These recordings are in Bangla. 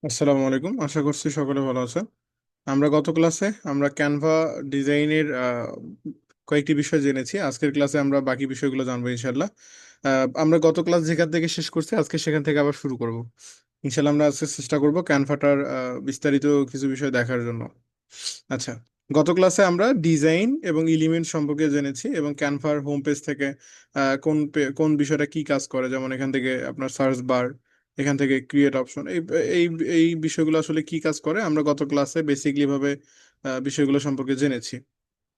আসসালামু আলাইকুম, আশা করছি সকলে ভালো আছেন। আমরা গত ক্লাসে ক্যানভা ডিজাইনের কয়েকটি বিষয় জেনেছি। আজকের ক্লাসে আমরা বাকি বিষয়গুলো জানবো ইনশাল্লাহ। আমরা গত ক্লাস যেখান থেকে শেষ করছি আজকে সেখান থেকে আবার শুরু করব ইনশাল্লাহ। আমরা আজকে চেষ্টা করব ক্যানভাটার বিস্তারিত কিছু বিষয় দেখার জন্য। আচ্ছা, গত ক্লাসে আমরা ডিজাইন এবং এলিমেন্ট সম্পর্কে জেনেছি এবং ক্যানভার হোম পেজ থেকে কোন বিষয়টা কি কাজ করে, যেমন এখান থেকে আপনার সার্চ বার, এখান থেকে ক্রিয়েট অপশন, এই এই বিষয়গুলো আসলে কি কাজ করে আমরা গত ক্লাসে বেসিকলি ভাবে বিষয়গুলো সম্পর্কে জেনেছি।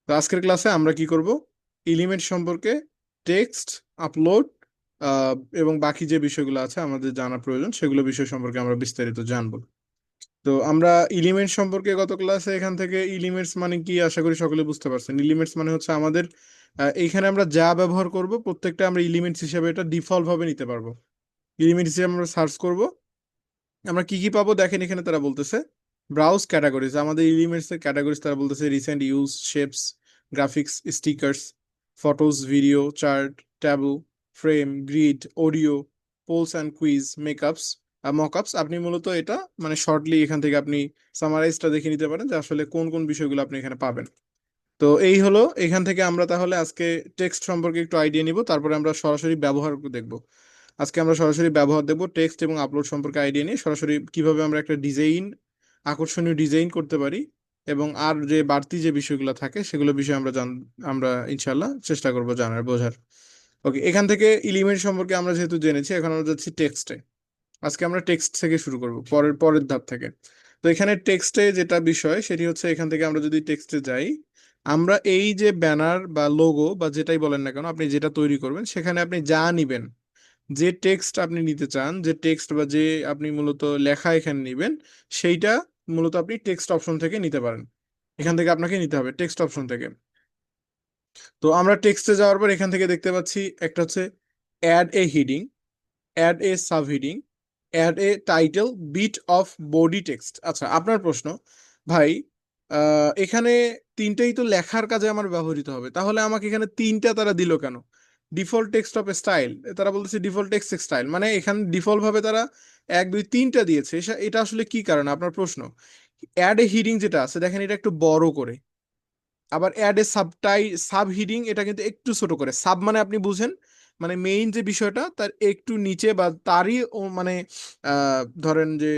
তো আজকের ক্লাসে আমরা কি করব, এলিমেন্ট সম্পর্কে টেক্সট আপলোড এবং বাকি যে বিষয়গুলো আছে আমাদের জানা প্রয়োজন সেগুলো বিষয় সম্পর্কে আমরা বিস্তারিত জানবো। তো আমরা এলিমেন্ট সম্পর্কে গত ক্লাসে এখান থেকে এলিমেন্টস মানে কি আশা করি সকলে বুঝতে পারছেন। এলিমেন্টস মানে হচ্ছে আমাদের এইখানে আমরা যা ব্যবহার করব প্রত্যেকটা আমরা এলিমেন্টস হিসেবে এটা ডিফল্ট ভাবে নিতে পারবো। এলিমেন্টস হিসেবে আমরা সার্চ করব, আমরা কি কি পাবো দেখেন। এখানে তারা বলতেছে ব্রাউজ ক্যাটাগরিজ, আমাদের এলিমেন্টস এর ক্যাটাগরিজ তারা বলতেছে recent use, shapes, graphics, stickers, photos, video, chart, table, frame, grid, audio, polls and quiz, makeups, mockups. আপনি মূলত এটা মানে শর্টলি এখান থেকে আপনি সামারাইজটা দেখে নিতে পারেন যে আসলে কোন কোন বিষয়গুলো আপনি এখানে পাবেন। তো এই হলো, এখান থেকে আমরা তাহলে আজকে টেক্সট সম্পর্কে একটু আইডিয়া নিব, তারপরে আমরা সরাসরি ব্যবহার দেখব। আজকে আমরা সরাসরি ব্যবহার দেখব, টেক্সট এবং আপলোড সম্পর্কে আইডিয়া নিয়ে সরাসরি কিভাবে আমরা একটা ডিজাইন, আকর্ষণীয় ডিজাইন করতে পারি এবং আর যে বাড়তি যে বিষয়গুলো থাকে সেগুলো বিষয়ে আমরা ইনশাল্লাহ চেষ্টা করব জানার বোঝার। ওকে, এখান থেকে এলিমেন্ট সম্পর্কে আমরা যেহেতু জেনেছি, এখন আমরা যাচ্ছি টেক্সটে। আজকে আমরা টেক্সট থেকে শুরু করব, পরের পরের ধাপ থেকে। তো এখানে টেক্সটে যেটা বিষয় সেটি হচ্ছে, এখান থেকে আমরা যদি টেক্সটে যাই, আমরা এই যে ব্যানার বা লোগো বা যেটাই বলেন না কেন আপনি যেটা তৈরি করবেন সেখানে আপনি যা নিবেন, যে টেক্সট আপনি নিতে চান, যে টেক্সট বা যে আপনি মূলত লেখা এখানে নিবেন, সেইটা মূলত আপনি টেক্সট অপশন থেকে নিতে পারেন। এখান থেকে আপনাকে নিতে হবে টেক্সট অপশন থেকে। তো আমরা টেক্সটে যাওয়ার পর এখান থেকে দেখতে পাচ্ছি একটা হচ্ছে add a heading, add a sub heading, add a title, bit of body text. আচ্ছা, আপনার প্রশ্ন, ভাই এখানে তিনটেই তো লেখার কাজে আমার ব্যবহৃত হবে, তাহলে আমাকে এখানে তিনটা তারা দিল কেন? ডিফল্ট টেক্সট অফ স্টাইল, তারা বলতেছে ডিফল্ট টেক্সট স্টাইল, মানে এখানে ডিফল্ট ভাবে তারা এক দুই তিনটা দিয়েছে। এটা আসলে কি কারণ আপনার প্রশ্ন? অ্যাড এ হিডিং যেটা আছে দেখেন, এটা একটু বড় করে। আবার অ্যাড এ সাব হিডিং, এটা কিন্তু একটু ছোট করে। সাব মানে আপনি বুঝেন, মানে মেইন যে বিষয়টা তার একটু নিচে বা তারই মানে ধরেন যে,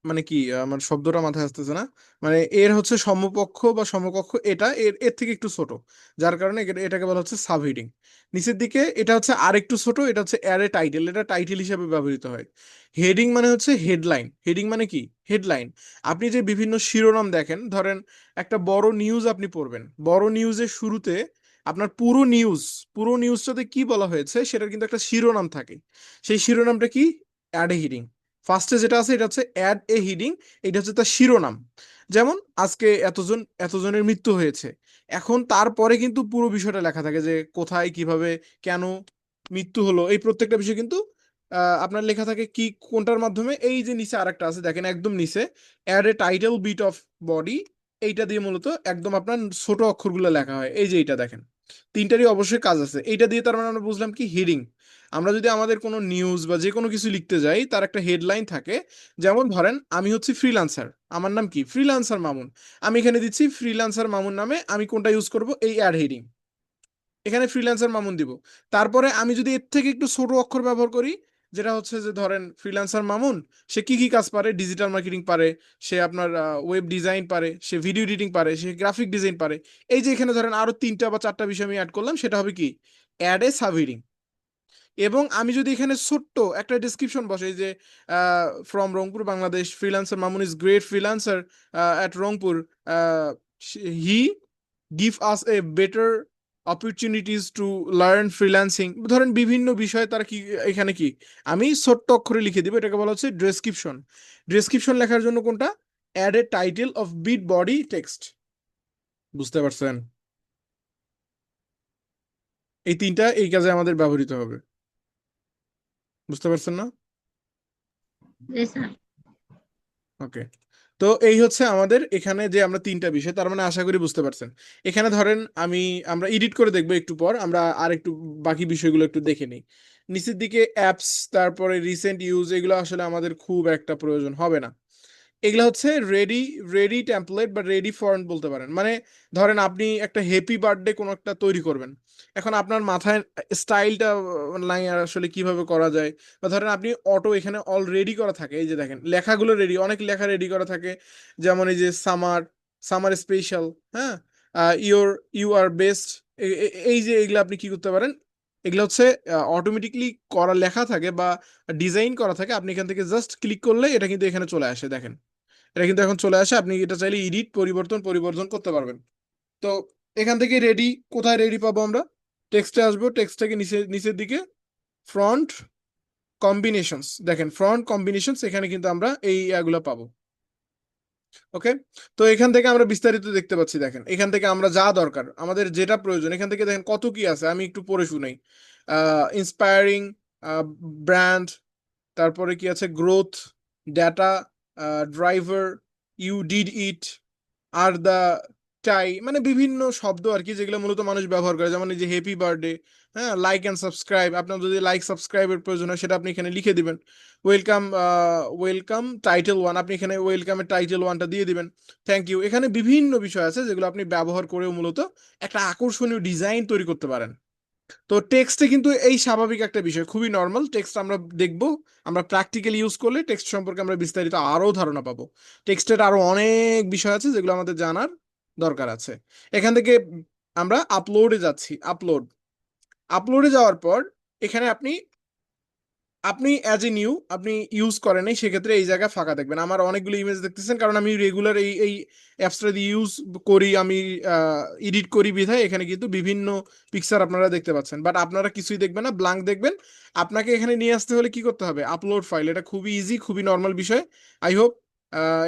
মানে কি আমার শব্দটা মাথায় আসতেছে না, মানে এর হচ্ছে সমপক্ষ বা সমকক্ষ, এটা এর এর থেকে একটু ছোট, যার কারণে এটাকে বলা হচ্ছে সাব হিডিং। নিচের দিকে এটা হচ্ছে আর একটু ছোট, এটা হচ্ছে অ্যারে টাইটেল, এটা টাইটেল হিসেবে ব্যবহৃত হয়। হেডিং মানে হচ্ছে হেডলাইন, হেডিং মানে কি হেডলাইন। আপনি যে বিভিন্ন শিরোনাম দেখেন, ধরেন একটা বড় নিউজ আপনি পড়বেন, বড় নিউজের শুরুতে আপনার পুরো নিউজটাতে কি বলা হয়েছে সেটার কিন্তু একটা শিরোনাম থাকে। সেই শিরোনামটা কি? Add heading. ফার্স্টে যেটা আছে এটা হচ্ছে অ্যাড এ হিডিং, এটা হচ্ছে তার শিরোনাম। যেমন আজকে এতজনের মৃত্যু হয়েছে, এখন তারপরে কিন্তু পুরো বিষয়টা লেখা থাকে যে কোথায় কিভাবে কেন মৃত্যু হলো, এই প্রত্যেকটা বিষয় কিন্তু আপনার লেখা থাকে কি কোনটার মাধ্যমে, এই যে নিচে আরেকটা আছে দেখেন একদম নিচে, add a title bit of body, এইটা দিয়ে মূলত একদম আপনার ছোট অক্ষরগুলো লেখা হয়। এই যে এইটা দেখেন, তিনটারই অবশ্যই কাজ আছে। এইটা দিয়ে তার মানে আমরা বুঝলাম কি হিডিং। আমরা যদি আমাদের কোনো নিউজ বা যে কোনো কিছু লিখতে যাই তার একটা হেডলাইন থাকে। যেমন ধরেন আমি হচ্ছি ফ্রিল্যান্সার, আমার নাম কি ফ্রিল্যান্সার মামুন, আমি এখানে দিচ্ছি ফ্রিল্যান্সার মামুন নামে, আমি কোনটা ইউজ করব? এই অ্যাড হেডিং, এখানে ফ্রিল্যান্সার মামুন দিব। তারপরে আমি যদি এর থেকে একটু ছোট অক্ষর ব্যবহার করি, যেটা হচ্ছে যে ধরেন ফ্রিল্যান্সার মামুন সে কি কি কাজ পারে, ডিজিটাল মার্কেটিং পারে, সে আপনার ওয়েব ডিজাইন পারে, সে ভিডিও এডিটিং পারে, সে গ্রাফিক ডিজাইন পারে। এই যে এখানে ধরেন আরো তিনটা বা চারটা বিষয় আমি অ্যাড করলাম, সেটা হবে কি অ্যাড এ সাব হেডিং। এবং আমি যদি এখানে ছোট্ট একটা ডিসক্রিপশন বসাই যে from Rangpur Bangladesh, freelancer Mamun is great freelancer at Rangpur, he give us a better opportunities to learn freelancing, ধরেন বিভিন্ন বিষয় তারা কি এখানে কি আমি ছোট্ট অক্ষরে লিখে দিব, এটাকে বলা হচ্ছে ডেসক্রিপশন। ডেসক্রিপশন লেখার জন্য কোনটা? Add a title of bit body text. বুঝতে পারছেন? এই তিনটা এই কাজে আমাদের ব্যবহৃত হবে। বুঝতে পারছেন না? জি স্যার। ওকে। তো তো এই হচ্ছে আমাদের এখানে যে আমরা তিনটা বিষয়, তার মানে আশা করি বুঝতে পারছেন। এখানে ধরেন আমরা এডিট করে দেখবো একটু পর, আমরা আর একটু বাকি বিষয়গুলো একটু দেখে নিই। নিচের দিকে অ্যাপস, তারপরে রিসেন্ট ইউজ, এগুলো আসলে আমাদের খুব একটা প্রয়োজন হবে না। এগুলা হচ্ছে রেডি রেডি টেমপ্লেট বা রেডি ফন্ট বলতে পারেন। মানে ধরেন আপনি একটা হ্যাপি বার্থডে কোনো একটা তৈরি করবেন, এখন আপনার মাথায় স্টাইলটা নাই আর আসলে কিভাবে করা যায়। বা ধরেন আপনি অটো এখানে অলরেডি করা থাকে, এই যে দেখেন লেখাগুলো রেডি, অনেক লেখা রেডি করা থাকে, যেমন এই যে সামার, সামার স্পেশাল, হ্যাঁ, ইউর ইউ আর বেস্ট, এই যে এগুলো আপনি কি করতে পারেন, এগুলো হচ্ছে অটোমেটিকলি করা লেখা থাকে বা ডিজাইন করা থাকে, আপনি এখান থেকে জাস্ট ক্লিক করলে এটা কিন্তু এখানে চলে আসে, দেখেন এটা কিন্তু এখন চলে আসে। আপনি এটা চাইলে এডিট পরিবর্তন করতে পারবেন। তো এখান থেকে রেডি, কোথায় রেডি পাবো আমরা, টেক্সটে আসবো, টেক্সট থেকে নিচের দিকে ফ্রন্ট কম্বিনেশনস, দেখেন ফ্রন্ট কম্বিনেশনস, এখানে কিন্তু আমরা এই ইয়াগুলো পাবো। ওকে, তো এখান থেকে আমরা বিস্তারিত দেখতে পাচ্ছি, দেখেন এখান থেকে আমরা যা দরকার আমাদের যেটা প্রয়োজন, এখান থেকে দেখেন কত কি আছে, আমি একটু পড়ে শুনাই। ইন্সপায়ারিং ব্র্যান্ড, তারপরে কি আছে, growth, data, driver, you did it, আর দ্য টাই, মানে বিভিন্ন শব্দ আর কি, যেগুলো মূলত মানুষ ব্যবহার করে, যেমন এই যে হ্যাপি বার্থডে, হ্যাঁ, লাইক অ্যান্ড সাবস্ক্রাইব, আপনার যদি লাইক সাবস্ক্রাইবের প্রয়োজন হয় সেটা আপনি এখানে লিখে দিবেন। ওয়েলকাম, ওয়েলকাম টাইটেল ওয়ান, আপনি এখানে ওয়েলকামের টাইটেল ওয়ানটা দিয়ে দিবেন। থ্যাংক ইউ, এখানে বিভিন্ন বিষয় আছে যেগুলো আপনি ব্যবহার করেও মূলত একটা আকর্ষণীয় ডিজাইন তৈরি করতে পারেন। তো টেক্সটে কিন্তু এই স্বাভাবিক একটা বিষয়, খুবই নর্মাল, টেক্সট আমরা দেখবো, আমরা প্র্যাকটিক্যালি ইউজ করলে টেক্সট সম্পর্কে আমরা বিস্তারিত আরো ধারণা পাবো। টেক্সটের আরো অনেক বিষয় আছে যেগুলো আমাদের জানার দরকার আছে। এখান থেকে আমরা আপলোডে যাচ্ছি, আপলোডে যাওয়ার পর এখানে আপনি আপনি অ্যাজ এ নিউ আপনি ইউজ করেন নাই, সেক্ষেত্রে এই জায়গায় ফাঁকা দেখবেন। আমার অনেকগুলো ইমেজ দেখতেছেন, কারণ আমি রেগুলার এই অ্যাপসটা দিয়ে ইউজ করি, আমি এডিট করি বিধায় এখানে কিন্তু বিভিন্ন পিকচার আপনারা দেখতে পাচ্ছেন, বাট আপনারা কিছুই দেখবেন না, ব্ল্যাঙ্ক দেখবেন। আপনাকে এখানে নিয়ে আসতে হলে কি করতে হবে, আপলোড ফাইল, এটা খুবই ইজি, খুবই নর্মাল বিষয়। আই হোপ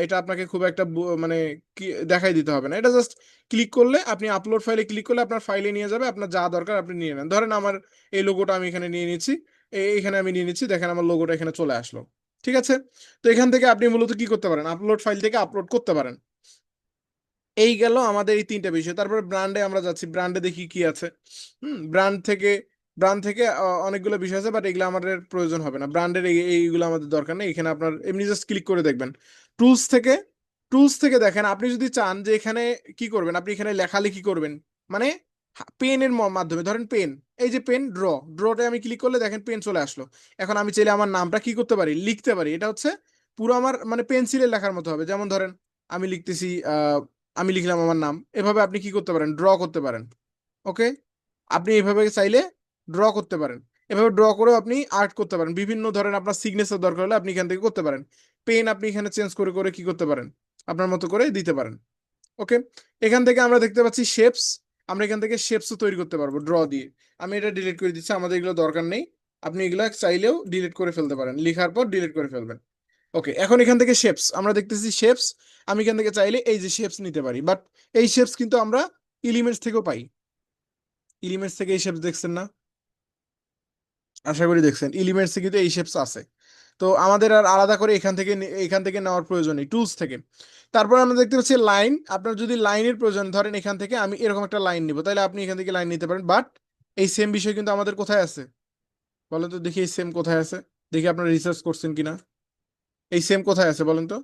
এটা আপনাকে খুব একটা মানে দেখাই দিতে হবে না, এটা জাস্ট ক্লিক করলে, আপনি আপলোড ফাইলে ক্লিক করলে আপনার ফাইলে নিয়ে যাবে, আপনার যা দরকার আপনি নিয়ে নেন। ধরেন আমার এই লোগোটা আমি এখানে নিয়ে নিচ্ছি, এইখানে আমি নিয়ে নিচ্ছি, দেখেন আমার লোগোটা এখানে চলে আসলো। ঠিক আছে, তো এখান থেকে আপনি মূলত কি করতে পারেন, আপলোড ফাইল থেকে আপলোড করতে পারেন। এই গেল আমাদের এই তিনটা বিষয়। তারপরে ব্র্যান্ডে আমরা যাচ্ছি, ব্র্যান্ডে দেখি কি আছে। ব্র্যান্ড থেকে অনেকগুলো বিষয় আছে, বাট এগুলো আমাদের প্রয়োজন হবে না, ব্র্যান্ডের এইগুলো আমাদের দরকার নেই। এখানে আপনার এমনি জাস্ট ক্লিক করে দেখবেন। টুলস থেকে টুলস থেকে দেখেন, আপনি যদি চান যে এখানে কি করবেন, আপনি এখানে লেখালেখি করবেন, মানে পেনের মাধ্যমে, ধরেন পেন, এই যে পেন, ড্রতে আমি ক্লিক করলে দেখেন পেন চলে আসলো। এখন আমি চাইলে আমার নামটা কি করতে পারি, লিখতে পারি। এটা হচ্ছে পুরো আমার মানে পেন্সিলের লেখার মতো হবে। যেমন ধরেন আমি লিখতেছি, আমি লিখলাম আমার নাম, এভাবে আপনি কি করতে পারেন, ড্র করতে পারেন। ওকে, আপনি এভাবে চাইলে ড্র করতে পারেন। এভাবে ড্র করেও আপনি আর্ট করতে পারেন, বিভিন্ন ধরেন আপনার সিগনেচার দরকার হলে আপনি এখান থেকে করতে পারেন। পেন আপনি এখানে চেঞ্জ করে করে কি করতে পারেন, আপনার মতো করে দিতে পারেন। ওকে, এখান থেকে আমরা দেখতে পাচ্ছি শেপস, আমরা এখান থেকে শেপসও তৈরি করতে পারবো ড্র দিয়ে। আমি এটা ডিলিট করে দিচ্ছি, আমাদের এগুলো দরকার নেই। আপনি এগুলা চাইলেও ডিলিট করে ফেলতে পারেন, লিখার পর ডিলিট করে ফেলবেন। ওকে, এখন এখান থেকে শেপস আমরা দেখতেছি, শেপস আমি এখান থেকে চাইলে এই যে শেপস নিতে পারি, বাট এই শেপস কিন্তু আমরা এলিমেন্টস থেকেও পাই। এলিমেন্টস থেকে এই শেপস দেখছেন না, আশা করি দেখছেন, এলিমেন্টসে কিন্তু এই শেপস আছে। তো আমাদের আর আলাদা করে এখান থেকে নেওয়ার প্রয়োজন নেই, টুলস থেকে। তারপর আমরা দেখতে পাচ্ছি লাইন, আপনার যদি লাইনের প্রয়োজন, ধরেন এখান থেকে আমি এরকম একটা লাইন নিব, তাহলে আপনি এখান থেকে লাইন নিতে পারেন। বাট এই সেম বিষয় কিন্তু আমাদের কোথায় আছে বলেন তো দেখি, এই সেম কোথায় আছে, দেখি আপনারা রিসার্চ করছেন কিনা, এই সেম কোথায় আছে বলেন তো।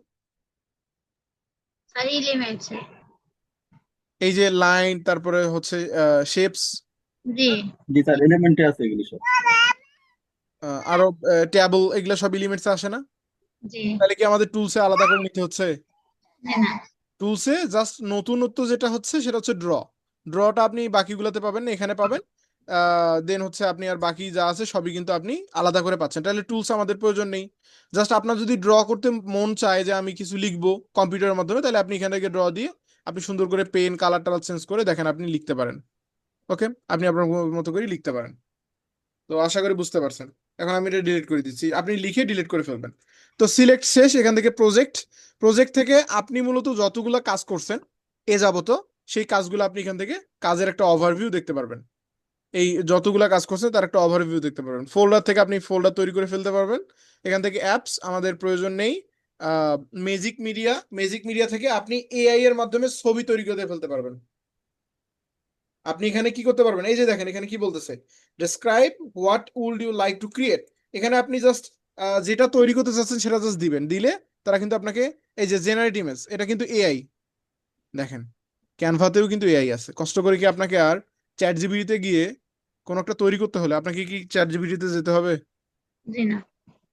Sir elements. এই যে লাইন, তারপরে হচ্ছে শেপস, জি। জি স্যার, এলিমেন্টে আছে এগুলি সব। আরো ট্যাবল, এগুলা সব এলিমেন্টস আসে না? জি। তাহলে কি আমাদের টুলসে আলাদা করে নিতে হচ্ছে? না। টুলসে জাস্ট নতুনত্ব যেটা হচ্ছে সেটা হচ্ছে ড্রটা আপনি বাকিগুলোতে পাবেন না, এখানে পাবেন। দেন হচ্ছে আপনি আর বাকি যা আছে সবই কিন্তু আপনি আলাদা করে পাচ্ছেন, তাহলে টুলস আমাদের প্রয়োজন নেই। জাস্ট আপনার যদি ড্র করতে মন চায় যে আমি কিছু লিখবো কম্পিউটারের মাধ্যমে, তাহলে আপনি এখান থেকে ড্র দিয়ে আপনি সুন্দর করে পেন কালার টালার চেঞ্জ করে দেখেন আপনি লিখতে পারেন। ওকে, আপনি আপনার মতো করে লিখতে পারেন। তো আশা করি বুঝতে পারছেন। এখন আমি এটা ডিলিট করে দিচ্ছি, আপনি লিখে ডিলিট করে ফেলবেন। তো সিলেক্ট শেষ, এখান থেকে প্রজেক্ট, প্রজেক্ট থেকে আপনি মূলত যতগুলো কাজ করছেন এ যাবত, সেই কাজগুলো আপনি এখান থেকে কাজের একটা ওভারভিউ দেখতে পারবেন। এই যতগুলা কাজ করছেন তার একটা ওভারভিউ দেখতে পারবেন। ফোল্ডার থেকে আপনি ফোল্ডার তৈরি করে ফেলতে পারবেন। এখান থেকে অ্যাপস আমাদের প্রয়োজন নেই, ম্যাজিক মিডিয়া থেকে আপনি এআই এর মাধ্যমে ছবি তৈরি করে ফেলতে পারবেন। আপনি এখানে কি করতে পারবেন, এই যে দেখেন এখানে কি বলতেছে, describe what would you like to create. এখানে আপনি জাস্ট যেটা তৈরি করতে চাচ্ছেন সেটা জাস্ট দিবেন, দিলে তারা কিন্তু আপনাকে, এই যে জেনারেট ইমেজ, এটা কিন্তু এআই। দেখেন ক্যানভাতেও কিন্তু এআই আছে। কষ্ট করে কি আপনাকে আর চ্যাট জিপিটিতে গিয়ে কোনো একটা তৈরি করতে হলে আপনাকে কি চ্যাট জিপিটিতে যেতে হবে? জি না।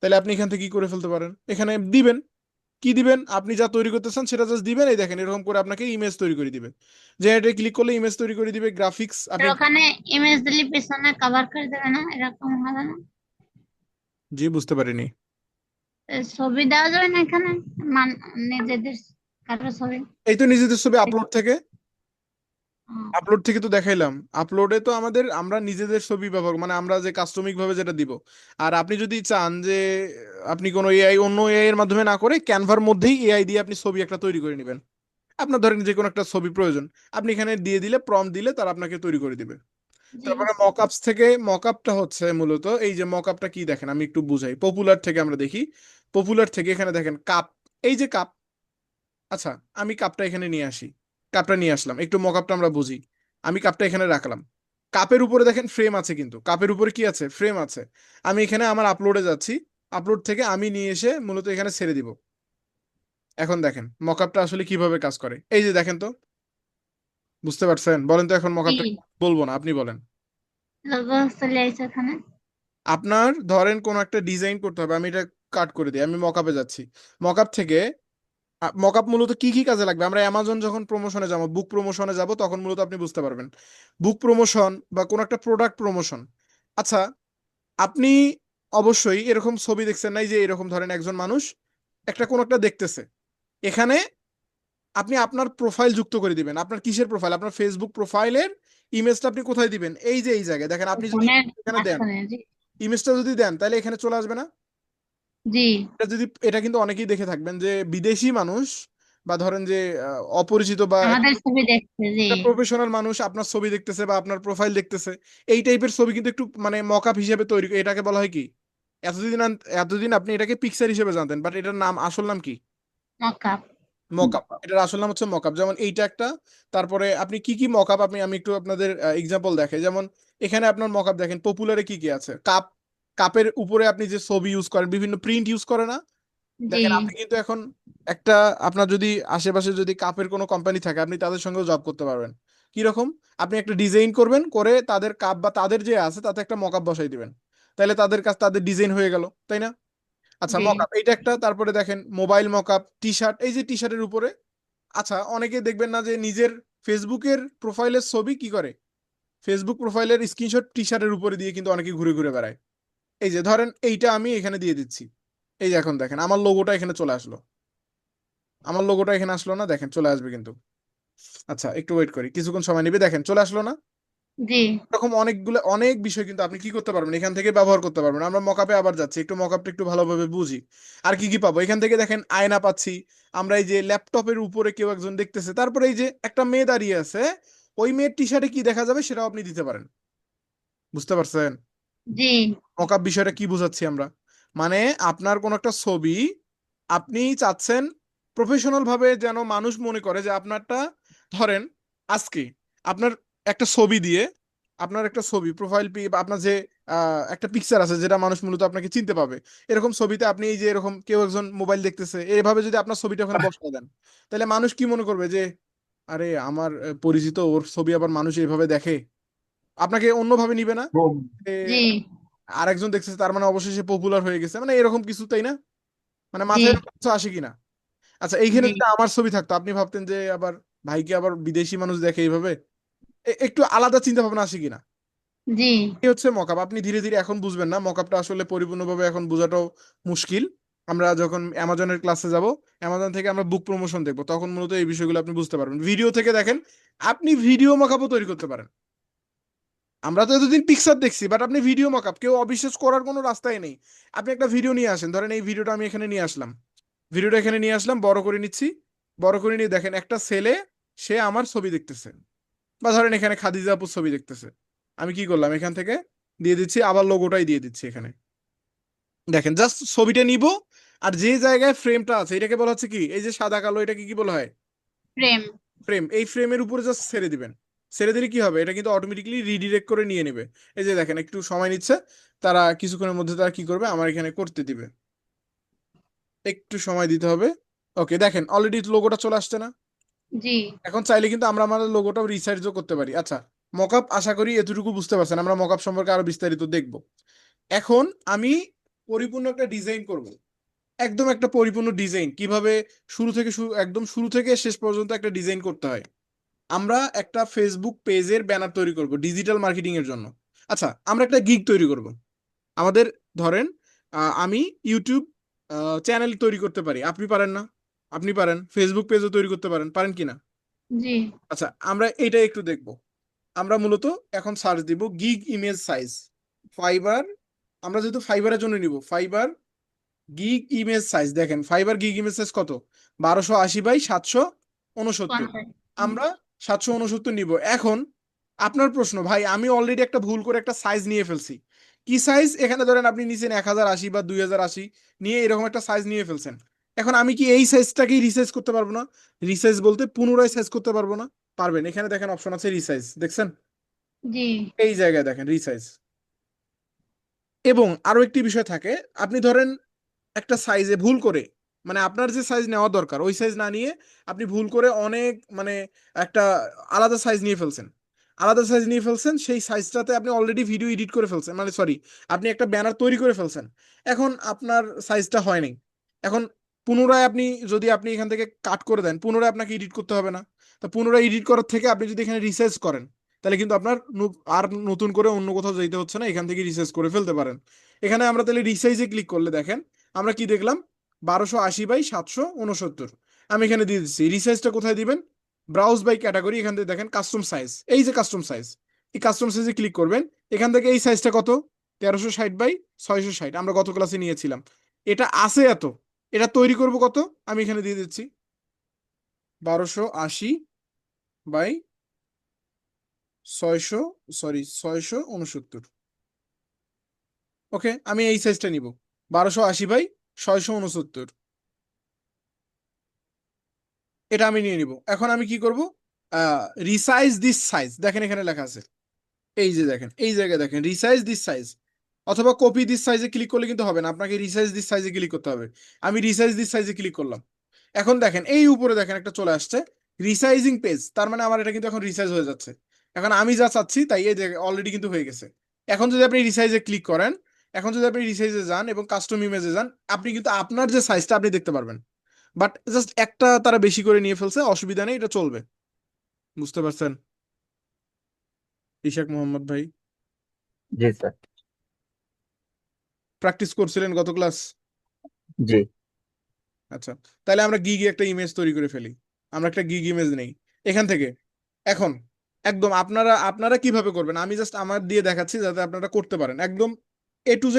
তাহলে আপনি এখান থেকে কি করে ফেলতে পারেন, এখানে দিবেন, কি দিবেন, আপনি যা তৈরি করতে চান সেটা জাস্ট দিবেন। এই দেখেন এরকম করে আপনাকে ইমেজ তৈরি করে দিবে, জেনারেটে ক্লিক করলে ইমেজ তৈরি করে দিবে, গ্রাফিক্স আর আপনি। ওখানে ইমেজ দিলে পিছনে কভার করে দেবে না, এরকম হবে না? জি বুঝতে পারিনি। ছবি দেওয়া যাবে না এখানে, মান নিজেদের কারো ছবি? এই তো নিজেদের ছবি আপলোড থেকে, ও, আপলোড থেকে তো দেখাইলাম, আপলোডে তো আমরা নিজেদের ছবি ব্যবহার, মানে আমরা যে কাস্টমিক ভাবে যেটা দিব। আর আপনি যদি চান যে আপনি কোনো এআই, অন্য এআই এর মাধ্যমে না করে ক্যানভার মধ্যেই এআই দিয়ে আপনি ছবি একটা তৈরি করে নেবেন। আপনার ধরেন যে কোনো একটা ছবি প্রয়োজন, আপনি এখানে দিয়ে দিলে, প্রম্পট দিলে তারা আপনাকে তৈরি করে দিবে। জি। তারপরে মকআপস থেকে, মকআপটা হচ্ছে মূলত এই যে মকআপটা কি দেখেন, আমি একটু বুঝাই। পপুলার থেকে আমরা দেখি, পপুলার থেকে এখানে দেখেন কাপ, এই যে কাপ। আচ্ছা, আমি কাপটা এখানে নিয়ে আসি, কাপটা নিয়ে আসলাম, একটু মকআপটা আমরা বুঝি। আমি কাপটা এখানে রাখলাম, কাপের উপরে দেখেন ফ্রেম আছে, কিন্তু কাপের উপরে কি আছে, ফ্রেম আছে। আমি এখানে আমার আপলোডে যাচ্ছি, আপলোড থেকে আমি নিয়ে এসে মূলত এখানে ছেড়ে দিব। এখন দেখেন মকআপটা আসলে কিভাবে কাজ করে, এই যে দেখেন তো, বুঝতে পারছেন? বলেন তো এখন জি, মকআপটা, বলবো না, আপনি বলেন। লোগো চলে আসছে এখানে। আপনার ধরেন কোন একটা ডিজাইন করতে হবে, আমি এটা কাট করে দিই, আমি মকআপে যাচ্ছি, মকআপ থেকে, মকআপ মূলত কি কি কাজে লাগবে, আমরা অ্যামাজন যখন প্রমোশনে যাবো, বুক প্রমোশনে যাব, তখন মূলত আপনি বুঝতে পারবেন। বুক প্রমোশন বা কোন একটা প্রোডাক্ট প্রমোশন। আচ্ছা, আপনি অবশ্যই এরকম ছবি দেখছেন নাই, যে এরকম ধরেন একজন মানুষ একটা কোন একটা দেখতেছে, এখানে আপনি আপনার প্রোফাইল যুক্ত করে দিবেন। আপনার কিসের প্রোফাইল, আপনার ফেসবুক প্রোফাইলের ইমেজটা আপনি কোথায় দিবেন, এই যে এই জায়গায় দেখেন, আপনি যদি ফোনের এখানে দেন, মাঝখানে। জি। ইমেজটা যদি দেন তাহলে এখানে চলে আসবে না? জি। এটা কিন্তু অনেকেই দেখে থাকবেন যে বিদেশি মানুষ, বা ধরেন যে অপরিচিত বা আমাদের ছবি দেখছে। জি। একটা প্রফেশনাল মানুষ আপনার ছবি দেখতেছে বা আপনার প্রোফাইল দেখতেছে, এই টাইপের ছবি কিন্তু একটু মানে মকআপ হিসেবে তৈরি, এটাকে বলা হয় কি, এতদিন আপনি এটাকে পিকচার হিসেবে জানতেন, বাট এটার নাম, আসল নাম কি, মকআপ। মকআপ। এটার আসল নাম হচ্ছে মকআপ। যেমন এইটা একটা, তারপরে আপনি কি কি মকআপ, আমি একটু আপনাদের এক্সাম্পল দেখাই। যেমন এখানে আপনার মকআপ দেখেন, পপুলারে কি কি আছে, কাপ, কাপের উপরে আপনি যে ছবি ইউজ করেন, বিভিন্ন প্রিন্ট ইউজ করে না, জি। দেখেন আপনি কিন্তু এখন একটা, আপনার যদি আশেপাশে যদি কাপের কোনো কোম্পানি থাকে, আপনি তাদের সঙ্গেও জব করতে পারবেন। কি রকম, আপনি একটা ডিজাইন করবেন, করে তাদের কাপ বা তাদের যে আছে তাতে একটা মকআপ বসাই দিবেন, তাহলে তাদের কাছে তাদের ডিজাইন হয়ে গেল, তাই না? আচ্ছা, জি। মকআপ এইটা একটা। তারপরে দেখেন মোবাইল মকআপ, টি শার্ট, এই যে টি শার্টের উপরে, আচ্ছা অনেকে দেখবেন না যে নিজের ফেসবুকের প্রোফাইলের ছবি কি করে, ফেসবুক প্রোফাইলের স্ক্রিনশট টি শার্টের উপরে দিয়ে কিন্তু অনেকে ঘুরে ঘুরে বেড়ায়। এই যে ধরেন এইটা আমি এখানে দিয়ে দিচ্ছি, এই যে এখন দেখেন আমার লোগোটা এখানে চলে আসলো, আমার লোগোটা এখানে আসলো না, দেখেন চলে আসবে কিন্তু। আচ্ছা একটু ওয়েট করি, কিছুক্ষণ সময় নিবে, দেখেন চলে আসলো না? জি। এরকম অনেক বিষয় কিন্তু আপনি কি করতে পারবেন, এখান থেকে ব্যবহার করতে পারবেন। আমরা মকআপে আবার যাচ্ছি, একটু মকআপটা একটু ভালোভাবে বুঝি। আর কি কি পাবো এখান থেকে, দেখেন আয়না পাচ্ছি আমরা, এই যে ল্যাপটপের উপরে কেউ একজন দেখতেছে, তারপরে এই যে একটা মেয়ে দাঁড়িয়ে আছে, ওই মেয়ের টি শার্টে কি দেখা যাবে সেটাও আপনি দিতে পারেন। বুঝতে পারছেন জি। মকআপ বিষয়টা কি বুঝাচ্ছি আমরা? মানে আপনার কোন একটা ছবি আপনি চাচ্ছেন প্রফেশনাল ভাবে যেন মানুষ মনে করে যে আপনারটা, ধরেন আজকে আপনার একটা ছবি দিয়ে, আপনার একটা ছবি প্রোফাইল বা আপনার যে একটা পিকচার আছে যেটা মানুষ মূলত আপনাকে চিনতে পাবে, এরকম ছবিতে আপনি এই যে এরকম কেউ একজন মোবাইল দেখতেছে, এইভাবে যদি আপনার ছবিটা ওখানে বসায় দেন, তাহলে মানুষ কি মনে করবে যে আরে আমার পরিচিত, ওর ছবি আবার মানুষ এইভাবে দেখে, আপনাকে অন্যভাবে নিবে না, জি। আরেকজন দেখছে তার মানে অবশ্যই সে পপুলার হয়ে গেছে, মানে এরকম কিছু, তাই না? মানে জি। মাথায় এরকম কিছু আসে কিনা? আচ্ছা, এইখানে জি। যদি আমার ছবি থাকতো, আপনি ভাবতেন যে আবার ভাইকে আবার বিদেশি মানুষ দেখে এইভাবে, একটু আলাদা চিন্তা ভাবনা আসে কিনা? জি। এই হচ্ছে মকআপ। আপনি ধীরে ধীরে এখন বুঝবেন না, মকআপটা আসলে পরিপূর্ণভাবে এখন বোঝাটাও মুশকিল। আমরা যখন অ্যামাজনের ক্লাসে যাব, অ্যামাজন থেকে আমরা বুক প্রমোশন দেখবো, তখন মূলত এই বিষয়গুলো আপনি বুঝতে পারবেন। ভিডিও থেকে দেখেন, আপনি ভিডিও মকআপও তৈরি করতে পারেন। আমরা তো এতদিন পিকচার দেখছি, বাট আপনি ভিডিও মকআপ, কেউ অবিশ্বাস করার কোনো রাস্তাই নেই। আপনি একটা ভিডিও নিয়ে আসেন, ধরেন এই ভিডিওটা আমি এখানে নিয়ে আসলাম, ভিডিওটা এখানে নিয়ে আসলাম, বড় করে নিচ্ছি, বড় করে নিয়ে দেখেন একটা ছেলে, সে আমার ছবি দেখতেছে, বা ধরেন এখানে খাদিজা আপুর ছবি দেখতেছে। আমি কি করলাম, এখান থেকে দিয়ে দিচ্ছি, আবার লোগোটাই দিয়ে দিচ্ছি এখানে। দেখেন জাস্ট ছবিটা নিব, আর যে জায়গায় ফ্রেমটা আছে এটাকে বলা হচ্ছে কি, এই যে সাদা কালো, এটাকে কি বলা হয়? ফ্রেম। ফ্রেম। এই ফ্রেমের উপরে জাস্ট ছেড়ে দিবেন। ছেড়ে দিলে কি হবে, এটা কিন্তু অটোমেটিকলি রিডিরেক্ট করে নিয়ে নেবে। এই যে দেখেন একটু সময় নিচ্ছে, তারা কিছুক্ষণের মধ্যে তারা কি করবে আমার এখানে করতে দিবে, একটু সময় দিতে হবে। ওকে, দেখেন অলরেডি লোগোটা চলে আসছে না? জি। এখন চাইলে কিন্তু আমরা আমাদের লোগোটাও রিসাইজও করতে পারি। আচ্ছা, মকআপ আশা করি এতটুকু বুঝতে পারছেন, আমরা মকআপ সম্পর্কে আরো বিস্তারিত দেখব। এখন আমি পরিপূর্ণ একটা ডিজাইন করব, একদম একটা পরিপূর্ণ ডিজাইন কিভাবে একদম শুরু থেকে শেষ পর্যন্ত একটা ডিজাইন করতে হয়। আমরা একটা ফেসবুক পেজের ব্যানার তৈরি করব ডিজিটাল মার্কেটিং এর জন্য। আচ্ছা, আমরা একটা গিগ তৈরি করব। আমাদের ধরেন আমি ইউটিউব চ্যানেল তৈরি করতে পারি, আপনি পারেন না? আপনি পারেন, ফেসবুক পেজও তৈরি করতে পারেন, পারেন কি না? জি। আচ্ছা, আমরা এটা একটু দেখব। আমরা মূলত এখন সার্চ দিব গিগ ইমেজ সাইজ ফাইবার। আমরা যেহেতু ফাইবারের জন্য নিব, ফাইবার গিগ ইমেজ সাইজ, দেখেন ফাইবার গিগ ইমেজ সাইজ কত, 1280 বাই 769। 50। আমরা 769 নিব। এখন আপনার প্রশ্ন, ভাই আমি অলরেডি একটা ভুল করে একটা সাইজ নিয়ে ফেলছি। কি সাইজ? এখানে ধরেন আপনি নিছেন 1080 বা 2080 নিয়ে এরকম একটা সাইজ নিয়ে ফেলছেন। এখন আমি কি এই সাইজটাকেই রিসাইজ করতে পারবো না? রিসাইজ বলতে পুনরায় সাইজ করতে পারবো না? পারবেন। এখানে দেখেন অপশন আছে রিসাইজ, দেখছেন? জি। এই জায়গায় দেখেন রিসাইজ। এবং আরো একটি বিষয় থাকে, আপনি ধরেন একটা সাইজে ভুল করে, মানে আপনার যে সাইজ নেওয়া দরকার ওই সাইজ না নিয়ে আপনি ভুল করে অনেক মানে একটা আলাদা সাইজ নিয়ে ফেলছেন। আলাদা সাইজ নিয়ে ফেলছেন, সেই সাইজটাতে আপনি অলরেডি ভিডিও এডিট করে ফেলছেন, মানে সরি, আপনি একটা ব্যানার তৈরি করে ফেলছেন। এখন আপনার সাইজটা হয়নি। এখন পুনরায় আপনি যদি আপনি এখান থেকে কাট করে দেন, পুনরায় আপনাকে এডিট করতে হবে না? তো পুনরায় এডিট করার থেকে আপনি যদি এখানে রিসাইজ করেন, তাহলে কিন্তু আপনার আর নতুন করে অন্য কোথাও যেতে হচ্ছে না, এখান থেকে রিসাইজ করে ফেলতে পারেন। এখানে আমরা তাহলে রিসাইজে ক্লিক করলে দেখেন আমরা কি দেখলাম, 1280 বাই 769। আমি এখানে দিয়ে দিচ্ছি। রিসাইজটা কোথায় দিবেন? ব্রাউজ বাই ক্যাটাগরি, এখান থেকে দেখেন কাস্টম সাইজ, এই যে কাস্টম সাইজ, এই কাস্টম সাইজে ক্লিক করবেন। এখান থেকে এই সাইজটা কত, 1360 বাই 660, আমরা গত ক্লাসে নিয়েছিলাম। এটা আছে এত, এটা তৈরি করব কত, আমি এখানে দিয়ে দিচ্ছি 1280 বাই 600, সরি 669। ওকে, আমি এই সাইজটা নিব, 1280 বাই 669। এটা আমি নিয়ে নিব। এখন আমি কি করব, রিসাইজ দিস সাইজ, দেখেন এখানে লেখা আছে, এই যে দেখেন এই জায়গায় দেখেন রিসাইজ দিস সাইজ, অথবা কপি দিস সাইজে ক্লিক করলে কিন্তু হবে না, আপনাকে রিসাইজ দিস সাইজে ক্লিক করতে হবে। আমি রিসাইজ দিস সাইজে ক্লিক করলাম। এখন দেখেন এই উপরে দেখেন একটা চলে আসছে রিসাইজিং পেজ, তার মানে আমার এটা কিন্তু এখন রিসাইজ হয়ে যাচ্ছে। এখন আমি যা চাচ্ছি তাই, এই অলরেডি কিন্তু হয়ে গেছে। এখন যদি আপনি রিসাইজে ক্লিক করেন, এখন যদি আপনি রিসাইজে যান এবং কাস্টম ইমেজে যান, আপনি কিন্তু আপনার যে সাইজটা আপনি দেখতে পারবেন। বাট জাস্ট একটা তারা বেশি করে নিয়ে ফেলছে, অসুবিধা নেই, এটা চলবে। বুঝতে পারছেন ইশাক মোহাম্মদ ভাই? জি স্যার। প্র্যাকটিস করছিলেন গত ক্লাস? জি। আচ্ছা, তাহলে আমরা গিগে একটা ইমেজ তৈরি করে ফেলি। আমরা একটা গিগ ইমেজ নেই এখান থেকে। এখন একদম আপনারা আপনারা কিভাবে করবেন আমি জাস্ট আমার দিয়ে দেখাচ্ছি, যাতে আপনারা করতে পারেন একদম A to Z,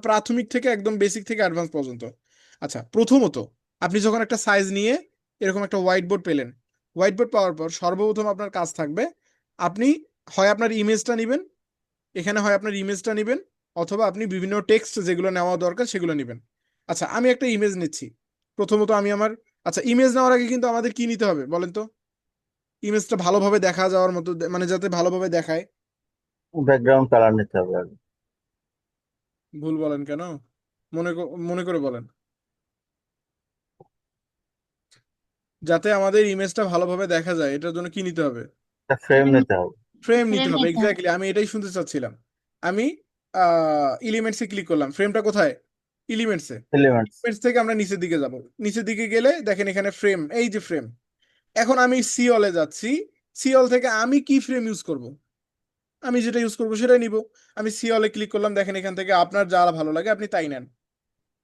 প্রাথমিক থেকে একদম বেসিক থেকে অ্যাডভান্স পর্যন্ত। আচ্ছা, প্রথমত আপনি যখন একটা সাইজ নিয়ে এরকম একটা হোয়াইট বোর্ড পেলেন, হোয়াইট বোর্ড পাওয়ার পর সর্বপ্রথম আপনার কাজ থাকবে, আপনি হয় আপনার ইমেজটা নেবেন, এখানে হয় আপনার ইমেজটা নেবেন, অথবা আপনি বিভিন্ন টেক্সট যেগুলো নেওয়া দরকার সেগুলো নেবেন। আচ্ছা, আমি একটা ইমেজ নিচ্ছি। প্রথমত আমি আমার, আচ্ছা ইমেজ নেওয়ার আগে কিন্তু আমাদের কি নিতে হবে বলেন তো? ইমেজটা ভালোভাবে দেখা যাওয়ার মতো, মানে যাতে ভালোভাবে দেখায়। ব্যাকগ্রাউন্ড কালার নিতে হবে আগে। ভুল বলেন কেন? মনে করে বলেন। যাতে আমাদের ইমেজটা ভালোভাবে দেখা যায় এটার জন্য কি নিতে হবে? একটা ফ্রেম নিতে হবে। ফ্রেম নিতে ফ্রেম হবে, নিতে হবে। এক্স্যাক্টলি, আমি এটাই শুনতে চাচ্ছিলাম। আমি এলিমেন্টসে ক্লিক করলাম, ফ্রেমটা কোথায়? এলিমেন্টসে। এলিমেন্টস। এলিমেন্টস থেকে আমরা নিচের দিকে যাব। নিচের দিকে গেলে দেখেন এখানে ফ্রেম, এই যে ফ্রেম। এখন আমি সিওলে যাচ্ছি। সিওল থেকে আমি কি ফ্রেম ইউজ করব, আমি যেটা ইউজ করবো সেটাই নিব। আমি সিওলে ক্লিক করলাম, দেখেন এখান থেকে আপনার যা ভালো লাগে আপনি তাই নেন।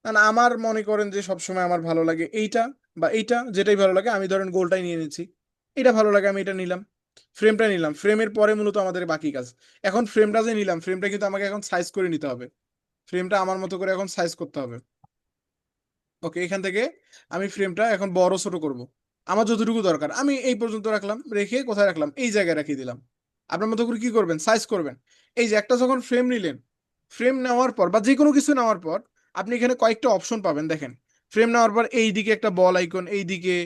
কারণ আমার মনে করেন যে সবসময় আমার ভালো লাগে এইটা বা এইটা, যেটাই ভালো লাগে, আমি ধরেন গোলটাই নিয়ে নিচ্ছি। এটা ভালো লাগে আমি এটা নিলাম, ফ্রেমটা নিলাম। ফ্রেমের পরে মূলত আমাদের বাকি কাজ। এখন ফ্রেমটা যে নিলাম, ফ্রেমটা কিন্তু আমাকে এখন সাইজ করে নিতে হবে। ফ্রেমটা আমার মতো করে এখন সাইজ করতে হবে। ওকে, এখান থেকে আমি ফ্রেমটা এখন বড় ছোট করব, আমার যতটুকু দরকার আমি এই পর্যন্ত রাখলাম, রেখে কোথায় রাখলাম, এই জায়গায় রাখিয়ে দিলাম। আপনার মতো করে কি করবেন, সাইজ করবেন। এই যে একটা যখন ফ্রেম নিলেন, ফ্রেম নেওয়ার পর বা যে কোনো কিছু নেওয়ার পর আপনি এখানে কয়েকটা অপশন পাবেন, দেখেন ফ্রেম নেওয়ার পর এইদিকে একটা বল আইকন, এইদিকে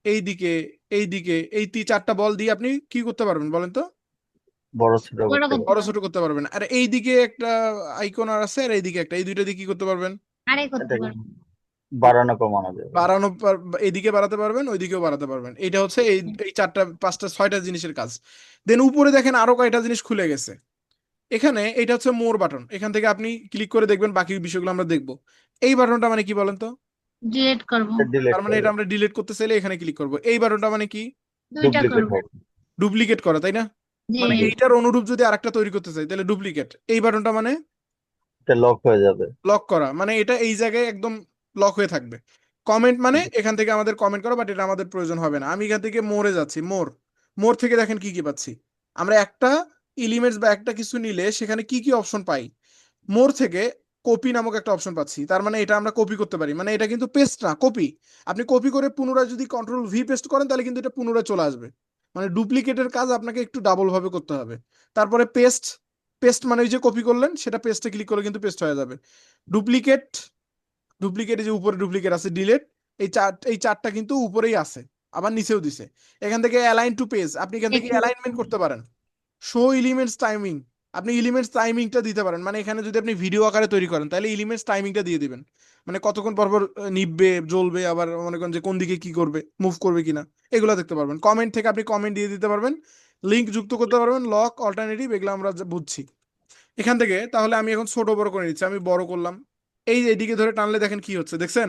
এইদিকে এইদিকে এই চারটা বল দিয়ে আপনি কি করতে পারবেন বলেন তো? বড় ছোট বড় করতে করতে পারবো। বড় পারবো। ছোট করতে পারবেন। আর এইদিকে একটা আইকন আর আছে, আর এইদিকে একটা, এই দুইটা দিয়ে কি করতে পারবেন? আড়াই করতে এটাকে পারবো। বাড়ানো কমানো যাবে। বাড়ানো এদিকে বাড়াতে পারবেন, ওইদিকেও বাড়াতে পারবেন। এটা হচ্ছে এই এই চারটা পাঁচটা ছয়টা জিনিসের কাজ। দেন উপরে দেখেন আরো কয়টা জিনিস খুলে গেছে। এখানে এটা হচ্ছে মোর বাটন, এখান থেকে আপনি ক্লিক করে দেখবেন বাকি বিষয়গুলো আমরা দেখবো। এই বাটনটা মানে কি বলেন তো? ডিলিট করবো। ডিলেট তার মানে করে এটা আমরা ডিলিট করতে চাইলে এখানে ক্লিক করবো। এই বাটনটা মানে কি? দুইটা ডুপ্লিকেট করবো। হবে। ডুপ্লিকেট করা, তাই না? জি। মানে জি, এইটার অনুরূপ যদি আরেকটা তৈরি করতে চাই তাহলে ডুপ্লিকেট। এই বাটনটা মানে এটা লক হয়ে যাবে। লক করা, মানে এটা এই জায়গায় একদম লক হয়ে থাকবে। কমেন্ট মানে এখান থেকে আমাদের কমেন্ট করা, বাট এটা আমাদের প্রয়োজন হবে না। আমি এখান থেকে মোরে যাচ্ছি, মোর। মোর থেকে দেখেন কি কি পাচ্ছি। আমরা একটা এলিমেন্টস বা একটা কিছু নিলে সেখানে কি কি অপশন পাই। মোর থেকে কপি নামক একটা অপশন পাচ্ছি, তার মানে এটা আমরা কপি করতে পারি। মানে এটা কিন্তু পেস্ট না, কপি। আপনি কপি করে পুনরায় যদি কন্ট্রোল ভি পেস্ট করেন তাহলে কিন্তু এটা পুনরায় চলে আসবে। মানে ডুপ্লিকেটের কাজ আপনাকে একটু ডাবল ভাবে করতে হবে। তারপরে পেস্ট, পেস্ট মানে ওই যে কপি করলেন সেটা পেস্টে ক্লিক করলে কিন্তু পেস্ট হয়ে যাবে। ডুপ্লিকেট, ডুপ্লিকেট যে উপরে ডুপ্লিকেট আছে, ডিলেট, এই চারটা কিন্তু উপরেই আছে, আবার নিচেও দিছে। এখান থেকে অ্যালাইন টু পেজ, আপনি এখান থেকে দেখি। অ্যালাইনমেন্ট করতে পারেন। শো এলিমেন্টস টাইমিং, আপনি এলিমেন্টস টাইমিংটা দিতে পারেন। মানে এখানে যদি আপনি ভিডিও আকারে তৈরি করেন তাহলে এলিমেন্টস টাইমিংটা দিয়ে দিবেন। মানে কতক্ষণ পর পর নিববে, জ্বলবে, আবার মনে করেন যে কোন দিকে কি করবে, মুভ করবে কিনা, এগুলো দেখতে পারবেন। কমেন্ট থেকে আপনি কমেন্ট দিয়ে দিতে পারবেন, লিংক যুক্ত করতে পারবেন, লক, অল্টারনেটিভ, এগুলো আমরা বুঝছি। এখান থেকে তাহলে আমি এখন ছোট বড় করে নিচ্ছি, আমি বড় করলাম। এই যে এদিকে ধরে টানলে দেখেন কি হচ্ছে, দেখছেন?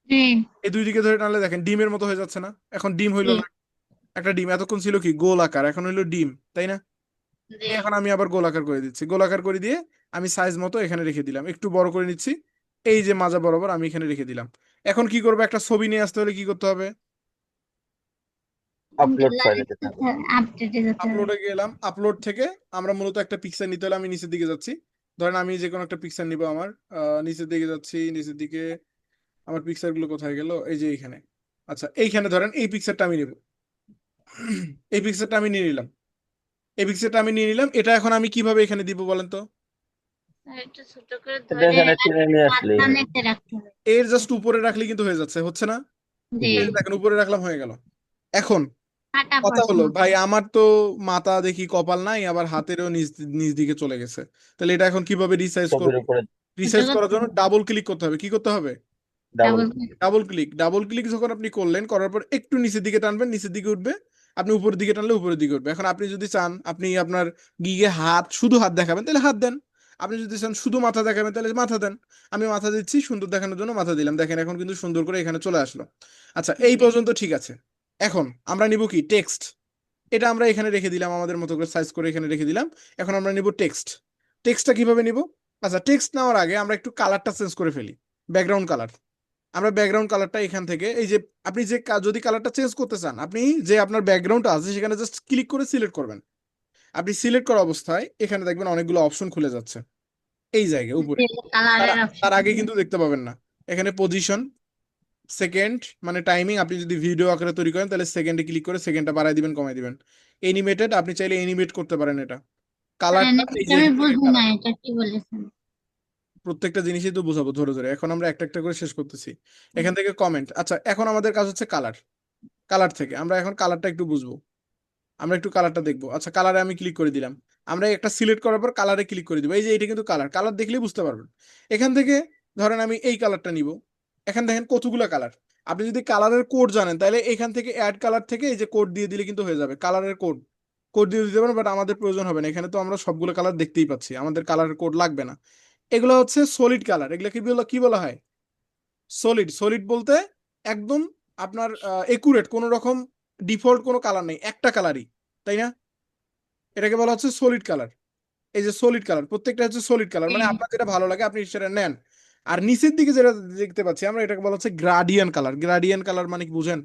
জি। এই দুই দিকে ধরে টানলে দেখেন ডিমের মতো হয়ে যাচ্ছে না? এখন ডিম হইলো জি। না? একটা ডিম এতক্ষণ ছিল কি গোল আকার, এখন হইলো ডিম, তাই না? জি। এখন আমি আবার গোলাকার করে দিচ্ছি, গোলাকার করে দিয়ে আমি সাইজ মতো এখানে রেখে দিলাম, একটু বড় করে নিচ্ছি। এই যে মাজা বরাবর আমি এখানে রেখে দিলাম। এখন কি করবো, একটা ছবি নিয়ে আসতে হলে কি করতে হবে? আপলোড ফাইলে যেতে হবে। আপডেটে যেতে হবে। আপলোডে গেলাম, আপলোড থেকে আমরা মূলত একটা পিকচার নিতে হলে আমি নিচের দিকে যাচ্ছি। ধরেন আমি যে কোনো একটা পিকচার নিব আমার, নিচের দিকে যাচ্ছি, নিচের দিকে। আমার পিকচার গুলো কোথায় গেল, এই যে এইখানে। আচ্ছা, এইখানে ধরেন এই পিকচারটা আমি নিব। এই পিকচারটা আমি নিয়ে নিলাম, এই পিকচারটা আমি নিয়ে নিলাম। এটা এখন আমি কিভাবে এখানে দিব বলেন তো? আর একটু ছোট করে এটা ধরে এখানে আর টেনে নিয়ে আসলেই মাথা হবে। নিচে রাখতে হবে। এর জাস্ট উপরে রাখলে কিন্তু হয়ে যাচ্ছে, হচ্ছে না? জি। জি, এই যে দেখেন উপরে রাখলাম, হয়ে গেল। এখন কাটা কথা পড়ছে হলো মাথা। ভাই, আমার তো মাথা দেখি কপাল নাই, আবার হাতেরও নিচ নিচ দিকে চলে গেছে। তাহলে এটা এখন কিভাবে রিসাইজ ছবির করব? উপরে ছোট রিসাইজ করার করতে জন্য হবে। ডাবল ক্লিক করতে হবে। কি করতে হবে? Double. Double. Double click. Double click যখন আপনি করলেন, করার পর একটু নিচের দিকে টানবেন, নিচের দিকে উঠবে। আপনি উপরের দিকে টানলে উপরের দিকে উঠবে। এখন আপনি যদি চান আপনি আপনার গিগে হাত, শুধু হাত দেখাবেন তাহলে হাত দেন। আপনি যদি চান শুধু মাথা দেখাবেন তাহলে মাথা দেন। আমি মাথা দিচ্ছি, সুন্দর দেখানোর জন্য মাথা দিলাম। দেখেন এখন কিন্তু সুন্দর করে এখানে চলে আসলো। আচ্ছা, এই পর্যন্ত ঠিক আছে। এখন আমরা নিব কি, টেক্সট। এটা আমরা এখানে রেখে দিলাম, আমাদের মতো করে সাইজ করে এখানে রেখে দিলাম। এখন আমরা নিব টেক্সট। টেক্সটটা কিভাবে নিব? আচ্ছা, টেক্সট নেওয়ার আগে আমরা একটু কালারটা চেঞ্জ করে ফেলি, ব্যাকগ্রাউন্ড কালার। আমরা ব্যাকগ্রাউন্ড কালারটা এখান থেকে, এই যে আপনি যে যদি কালারটা চেঞ্জ করতে চান, আপনি যে আপনার ব্যাকগ্রাউন্ডটা আছে সেখানে জাস্ট ক্লিক করে সিলেক্ট করবেন। আপনি সিলেক্ট করা অবস্থায় এখানে দেখবেন অনেকগুলো অপশন খুলে যাচ্ছে এই জায়গায় উপরে। তার কালারের তার অপশন। আগে কিন্তু দেখতে পাবেন না। এখানে পজিশন, সেকেন্ড মানে টাইমিং, আপনি যদি ভিডিও আকারে তৈরি করেন তাহলে সেকেন্ডে ক্লিক করে সেকেন্ডটা বাড়ায় দিবেন, কমায় দিবেন। এনিমেটেড, আপনি চাইলে এনিমেট করতে পারেন এটা। কালারটা এই যে আমি এখান থেকে বুঝি না কালার, এটা কি বলেছেন। প্রত্যেকটা জিনিসই তো বোঝাবো ধরে ধরে, এখন আমরা একটা একটা করে শেষ করতেছি। এখান থেকে কমেন্ট। আচ্ছা, এখন আমাদের কাজ হচ্ছে কালার। কালার থেকে আমরা এখন কালারটা একটু বুঝবো, আমরা একটু কালারটা দেখবো। আচ্ছা, কালারে আমি ক্লিক করে দিলাম। আমরা একটা সিলেক্ট করার পর কালারে ক্লিক করে দিব। এই যে এটা কিন্তু কালার, কালার দেখলেই বুঝতে পারবেন। এখান থেকে ধরেন আমি এই কালারটা নিব। এখান দেখেন কতগুলো কালার। আপনি যদি কালারের কোড জানেন তাহলে এখান থেকে অ্যাড কালার থেকে এই যে কোড দিয়ে দিলে কিন্তু হয়ে যাবে, কালারের কোড। কোড দিয়ে দিতে পারেন, বাট আমাদের প্রয়োজন হবে না। এখানে তো আমরা সবগুলো কালার দেখতেই পাচ্ছি, আমাদের কালারের কোড লাগবে না। এগুলো হচ্ছে সলিড কালার। এগুলো কি বলা হয়? সলিড। সলিড বলতে একদম আপনার একুরেট, কোনো রকম ডিফল্ট কোনো কালার নেই, একটা কালারই, তাই না? এটাকে বলা হচ্ছে সলিড কালার। এই যে সলিড কালার, প্রত্যেকটা হচ্ছে সলিড কালার, মানে আপনার যেটা ভালো লাগে আপনি সেটা নেন। আর নিচের দিকে যেটা দেখতে পাচ্ছি আমরা, এটাকে বলা হচ্ছে গ্রাডিয়ান কালার। গ্রাডিয়ান কালার মানে কি বুঝেন?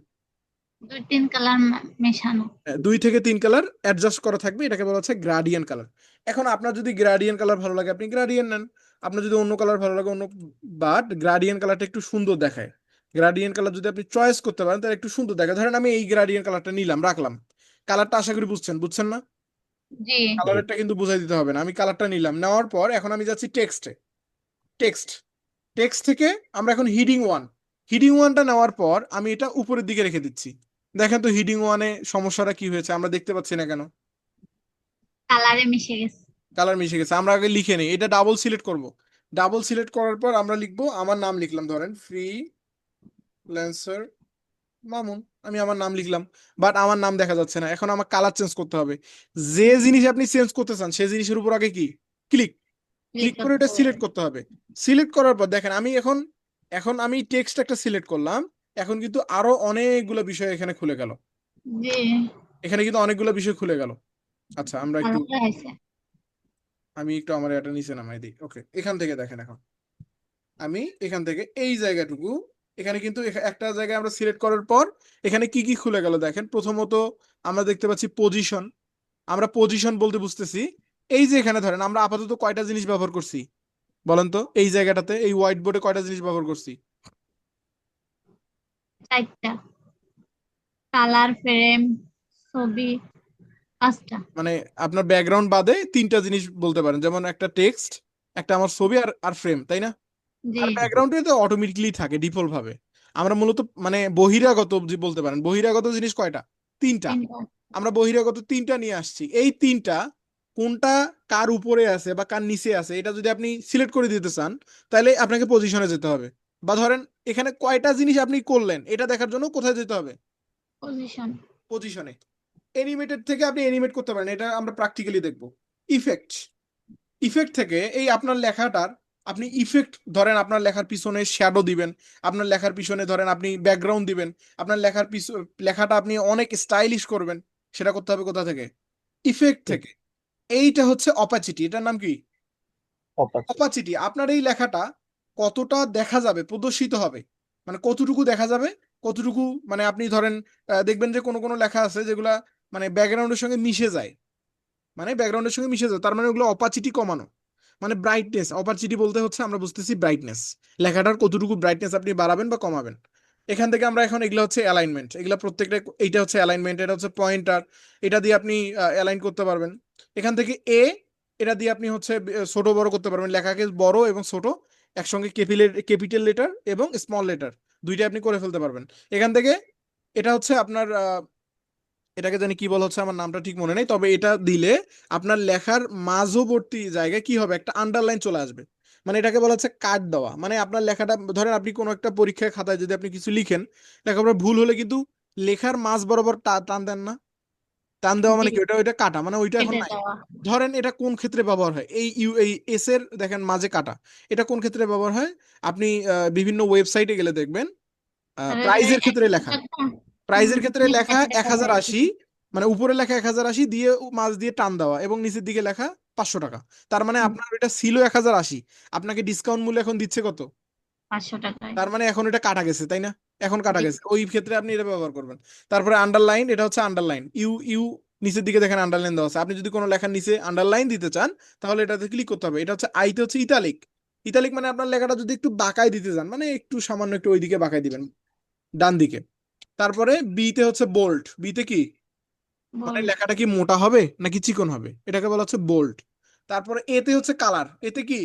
দুই তিন কালার মেশানো। 2 থেকে 3 কালার অ্যাডজাস্ট করা থাকবে, এটাকে বলা হচ্ছে গ্রাডিয়ান কালার। এখন আপনার যদি গ্রাডিয়ান কালার ভালো লাগে আপনি গ্রাডিয়ান নেন, আপনার যদি অন্য কালার ভালো লাগে অন্য। বাট গ্রাডিয়ান কালারটা একটু সুন্দর দেখায়। গ্রাডিয়ান কালার যদি আপনি চয়েস করতে পারেন তাহলে একটু সুন্দর দেখায়। ধরেন আমি এই গ্রাডিয়ান কালারটা নিলাম, রাখলাম। কালারটা আশা করি বুঝছেন, বুঝছেন না? জি। কালারটা কিন্তু বুঝাই দিতে হবে না। আমি কালারটা নিলাম, নেওয়ার পর এখন আমি যাচ্ছি টেক্সটে। টেক্সট, টেক্সট থেকে আমরা এখন হিডিং ওয়ানটা নেওয়ার পর আমি এটা উপরের দিকে রেখে দিচ্ছি। দেখেন তো হিডিং ওয়ানে সমস্যাটা কি হয়েছে, আমরা দেখতে পাচ্ছি না কেন? কালারে মিশে গেছে। কালার মিশে গেছে। আমরা আগে লিখে নিই, এটা ডাবল সিলেক্ট করব। ডাবল সিলেক্ট করার পর আমরা লিখবো, আমার নাম লিখলাম, ধরেন ফ্রিল্যান্সার মামুন, আমি আমার নাম লিখলাম। বাট আমার নাম দেখা যাচ্ছে না, এখন আমার কালার চেঞ্জ করতে হবে। যে জিনিস আপনি চেঞ্জ করতে চান সেই জিনিসের উপর আগে কি ক্লিক ক্লিক ক্লিক করে করতে এটা হবে। সিলেক্ট করতে হবে। সিলেক্ট করার পর দেখেন আমি এখন এখন আমি টেক্সট একটা সিলেক্ট করলাম, এখন কিন্তু আরো অনেকগুলো বিষয় এখানে খুলে গেল। জি, এখানে কিন্তু অনেকগুলো বিষয় খুলে গেল। আচ্ছা আমরা একটু, ভালো হয়েছে। আমি একটু আমার এটা নিচে নামাই দিই। ওকে, এখান থেকে দেখেন, এখন আমি এখান থেকে এই জায়গাটুকু, এখানে কিন্তু একটা জায়গায় আমরা সিলেক্ট করার পর এখানে কি কি খুলে গেল দেখেন। প্রথমত আমরা দেখতে পাচ্ছি পজিশন। আমরা পজিশন বলতে বুঝতেছি এই যে এখানে ধরেন আমরা আপাতত কয়টা জিনিস ব্যবহার করছি বলেন তো, এই জায়গাটাতে এই হোয়াইট বোর্ডে কয়টা জিনিস ব্যবহার করছি? 4টা। কালার, ফ্রেম, ছবি, 5টা। মানে আপনার ব্যাকগ্রাউন্ড বাদে 3টা জিনিস বলতে পারেন, যেমন একটা টেক্সট, একটা আমার ছবি আর আর ফ্রেম, তাই না? জি, আর ব্যাকগ্রাউন্ডে তো অটোমেটিকলি থাকে ডিফল্ট ভাবে। আমরা মূলত মানে বহিরাগত যে বলতে পারেন, বহিরাগত জিনিস কয়টা? 3টা। 3টা। আমরা বহিরাগত 3টা নিয়ে আসছি। এই 3টা কোনটা কার উপরে আছে বা কার নিচে আছে এটা যদি আপনি সিলেক্ট করে দিতে চান, তাহলে আপনাকে পজিশনে যেতে হবে। বা ধরেন এখানে কয়টা জিনিস আপনি করলেন এটা দেখার জন্য কোথায় যেতে হবে? পজিশন। পজিশনে। এনিমেটেড থেকে আপনি এনিমেট করতে পারেন, এটা আমরা প্র্যাকটিক্যালি দেখব। ইফেক্ট, ইফেক্ট থেকে এই আপনার লেখাটার আপনি ইফেক্ট ধরেন, আপনার লেখার পিছনে শ্যাডো দিবেন, আপনার লেখার পিছনে ধরেন আপনি ব্যাকগ্রাউন্ড দিবেন, আপনার লেখাটা আপনি অনেক স্টাইলিশ করবেন, সেটা করতে হবে কোথা থেকে? ইফেক্ট থেকে। এইটা হচ্ছে অপাচিটি, এটার নাম কি? অপারেশন। অপাচিটি। আপনার এই লেখাটা কতটা দেখা যাবে, প্রদর্শিত হবে, মানে কতটুকু দেখা যাবে, কতটুকু, মানে আপনি ধরেন দেখবেন যে কোনো কোনো লেখা আছে যেগুলা মানে ব্যাকগ্রাউন্ডের সঙ্গে মিশে যায়, মানে ব্যাকগ্রাউন্ডের সঙ্গে মিশে যায়, তার মানে ওগুলো অপাচিটি কমানো। মানে ব্রাইটনেস, অপারচিটি বলতে হচ্ছে আমরা বুঝতেছি ব্রাইটনেস, লেখাটার কতটুকু ব্রাইটনেস আপনি বাড়াবেন বা কমাবেন। এখান থেকে আমরা এখন এগুলো হচ্ছে অ্যালাইনমেন্ট, এগুলো প্রত্যেকটা, এইটা হচ্ছে অ্যালাইনমেন্ট, এটা হচ্ছে পয়েন্টার, এটা দিয়ে আপনি অ্যালাইন করতে পারবেন। এখান থেকে এটা দিয়ে আপনি হচ্ছে ছোট বড় করতে পারবেন, লেখাকে বড় এবং ছোট একসঙ্গে, ক্যাপিটাল লেটার এবং স্মল লেটার দুইটা আপনি করে ফেলতে পারবেন এখান থেকে। এটা হচ্ছে আপনার এটাকে জানি কি বলা হচ্ছে, আমার নামটা ঠিক মনে নেই, তবে এটা দিলে আপনার লেখার মাঝবর্তী জায়গায় কি হবে, একটা আন্ডারলাইন চলে আসবে। মানে এটাকে বলা হচ্ছে কাট দেওয়া। মানে আপনার লেখাটা ধরেন আপনি কোনো একটা পরীক্ষার খাতায় যদি আপনি কিছু লিখেন, লেখাপড়া ভুল হলে কিন্তু লেখার মাঝ বরাবর টান দেন না? টান দেওয়া জি, মানে কি, ওটা ওইটা কাটা, মানে ওইটা এখন কেটে নাই। দেওয়া। ধরেন এটা কোন ক্ষেত্রে ব্যবহার হয়, এই এস এর দেখেন মাঝে কাটা, এটা কোন ক্ষেত্রে ব্যবহার হয়? আপনি বিভিন্ন ওয়েবসাইটে গেলে দেখবেন আর প্রাইজের ক্ষেত্রে 100 লেখা, টাকা। প্রাইজের ক্ষেত্রে লেখা 1,000 1080, মানে উপরে লেখা 1080 দিয়ে মাঝ দিয়ে টান দেওয়া এবং নিচের দিকে লেখা 500 টাকা। তার মানে আপনার এটা ছিল 1080, আপনাকে ডিসকাউন্ট মূল্য এখন দিচ্ছে কত? 500 টাকায়। তার মানে এখন এটা কাটা গেছে, তাই না? এখন কাটা জি, গেছে, ওই ক্ষেত্রে আপনি এটা ব্যবহার করবেন। তারপরে আন্ডারলাইন, এটা হচ্ছে আন্ডারলাইন, ইউ ইউ নিচের দিকে দেখেন আন্ডারলাইন দেওয়া আছে। আপনি যদি কোনো লেখার নিচে আন্ডারলাইন দিতে চান তাহলে এটাতে ক্লিক করতে হবে। এটা হচ্ছে আইতে হচ্ছে ইতালিক। ইতালিক মানে আপনার লেখাটা যদি একটু বাঁকায় দিতে চান, মানে একটু সামান্য একটু ওইদিকে বাঁকায় দিবেন, ডান দিকে। তারপরে বিতে হচ্ছে বোল্ড, বিতে কি, মানে বোল্ড। লেখাটা কি মোটা হবে নাকি চিকন হবে, এটাকে বলা হচ্ছে বোল্ড। তারপরে এতে হচ্ছে কালার, এতে কি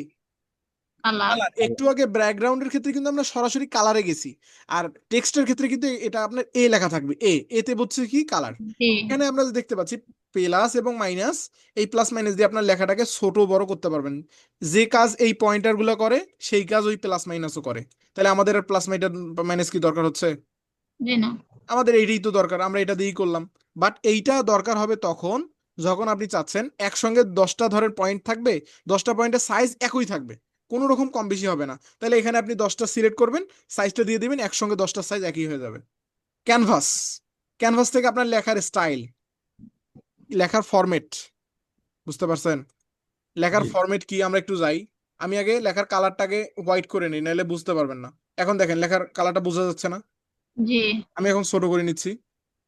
কালার। কালার। একটু আগে ব্যাকগ্রাউন্ডের ক্ষেত্রে কিন্তু আমরা সরাসরি কালারে গেছি, আর টেক্সটের ক্ষেত্রে কিন্তু এটা আপনার লেখা থাকবে, এতে হচ্ছে কি কালার। জি, এখানে আমরা যে দেখতে পাচ্ছি প্লাস এবং মাইনাস, এই প্লাস মাইনাস দিয়ে আপনার লেখাটাকে ছোট বড় করতে পারবেন। যে কাজ এই পয়েন্টার গুলো করে সেই কাজ ওই প্লাস মাইনাসও করে। তাহলে আমাদের প্লাস মাইনাস কি দরকার হচ্ছে? জি না। আমাদের এইটাই তো দরকার, আমরা এটা দিয়েই করলাম। বাট এইটা দরকার হবে তখন যখন আপনি চাচ্ছেন একসঙ্গে 10টা ধরেন পয়েন্ট থাকবে, 10টা পয়েন্টের সাইজ একই থাকবে, কোনো রকম কম বেশি হবে না। তাহলে এখানে আপনি 10টা সিলেক্ট করবেন, সাইজটা দিয়ে দিবেন, একসঙ্গে 10টার সাইজ একই হয়ে যাবে। ক্যানভাস, ক্যানভাস থেকে আপনার লেখার স্টাইল, লেখার ফরম্যাট, বুঝতে পারছেন? লেখার জি। ফরম্যাট কি আমরা একটু যাই। আমি আগে লেখার কালারটাকে হোয়াইট করে নিই, নাহলে বুঝতে পারবেন না। এখন দেখেন লেখার কালারটা বোঝা যাচ্ছে না? জি, আমি এখন ছোট করে নিচ্ছি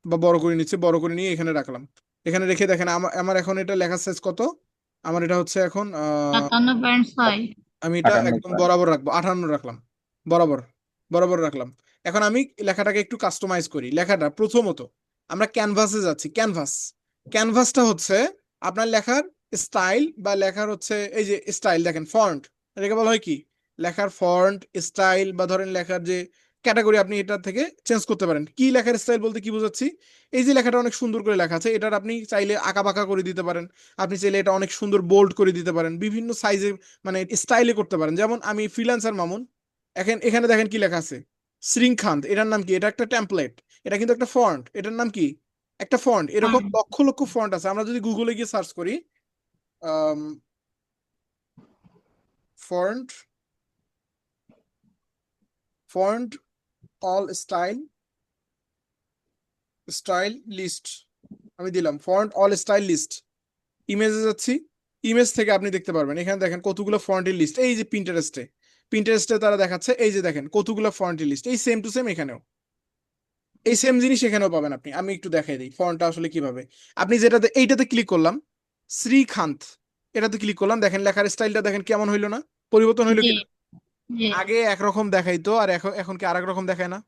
বা বড় করে নিচ্ছি, বড় করে নিয়ে এখানে রাখলাম। এখানে রেখে দেখেন আমার আমার এখন এটা লেখার সাইজ কত? আমার এটা হচ্ছে এখন 57.6। আমি এটা 58 একদম পয়েন্ট। বরাবর রাখবো, 58 রাখলাম, বরাবর, বরাবর রাখলাম। এখন আমি লেখাটাকে একটু কাস্টমাইজ করি। লেখাটা প্রথমত আমরা ক্যানভাসে যাচ্ছি, ক্যানভাসটা হচ্ছে আপনার লেখার স্টাইল বা লেখার হচ্ছে এই যে স্টাইল, দেখেন ফন্ট, এটাকে বলা হয় কি লেখার ফন্ট স্টাইল বা ধরেন লেখার যে ক্যাটাগরি আপনি এটা থেকে চেঞ্জ করতে পারেন। কি লেখার স্টাইল বলতে কি বোঝাচ্ছি, এই যে লেখাটা অনেক সুন্দর করে লেখা আছে, এটার আপনি চাইলে আঁকা বাঁকা করে দিতে পারেন, আপনি চাইলে এটা অনেক সুন্দর বোল্ড করে দিতে পারেন, বিভিন্ন সাইজে মানে স্টাইলে করতে পারেন। যেমন আমি ফ্রিল্যান্সার মামুন, এখানে দেখেন কি লেখা আছে, শ্রীকান্ত, এটার নাম কি, এটা একটা টেমপ্লেট, এটা কিন্তু একটা ফন্ট, এটার নাম কি, একটা ফন্ট। এরকম হ্যাঁ লক্ষ লক্ষ ফন্ট আছে। আমরা যদি গুগলে গিয়ে সার্চ করি font font all style list, আমি দিলাম ফন্ট অল স্টাইল লিস্ট, ইমেজে যাচ্ছি, ইমেজ থেকে আপনি দেখতে পারবেন এখানে দেখেন কতগুলো ফন্টের লিস্ট। এই যে পিন্টারেস্টে তারা দেখাচ্ছে, এই যে দেখেন কতগুলো ফন্টের লিস্ট, এই সেম টু সেম এখানেও এই সেম জিনিস এখানেও পাবেন আপনি। আমি একটু দেখাই দিই ফন্টটা আসলে কিভাবে। আপনি যেটাতে এইটাতে ক্লিক করলাম, শ্রীকান্ত, এটাতে ক্লিক করলাম, দেখেন লেখার স্টাইলটা দেখেন কেমন হইলো না, পরিবর্তন হইলো জি কিনা। জি আগে একরকম দেখাইতো আর এখন কি আরেক রকম দেখায় না।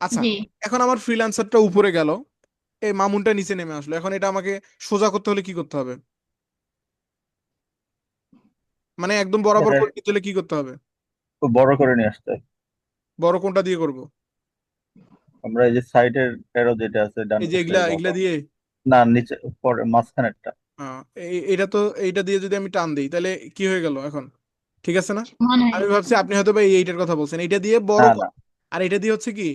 আচ্ছা, জি এখন আমার ফ্রিল্যান্সারটা উপরে গেল, এই মামুনটা নিচে নেমে আসলো, এখন এটা আমাকে সোজা করতে হলে কি করতে হবে, মানে একদম বরাবর এটা করে নিতে হলে কি করতে হবে, খুব বড় করে নিয়ে আসতে হবে। বড় কোনটা দিয়ে করব, আমরা এই যে সাইডের এরো যেটা আছে ডান এই যে পাশে এগুলা এগুলা বাবা, দিয়ে না নিচে পরে মাঝখানেরটা। এটা তো এইটা দিয়ে যদি আমি টান দিই তাহলে কি হয়ে গেল এখন, ঠিক আছে না। মনে হয় আমি ভাবছি আপনি হয়তো বা এইটার কথা বলছেন, এইটা দিয়ে বড় না না, করা, আর এটা দিয়ে হচ্ছে কি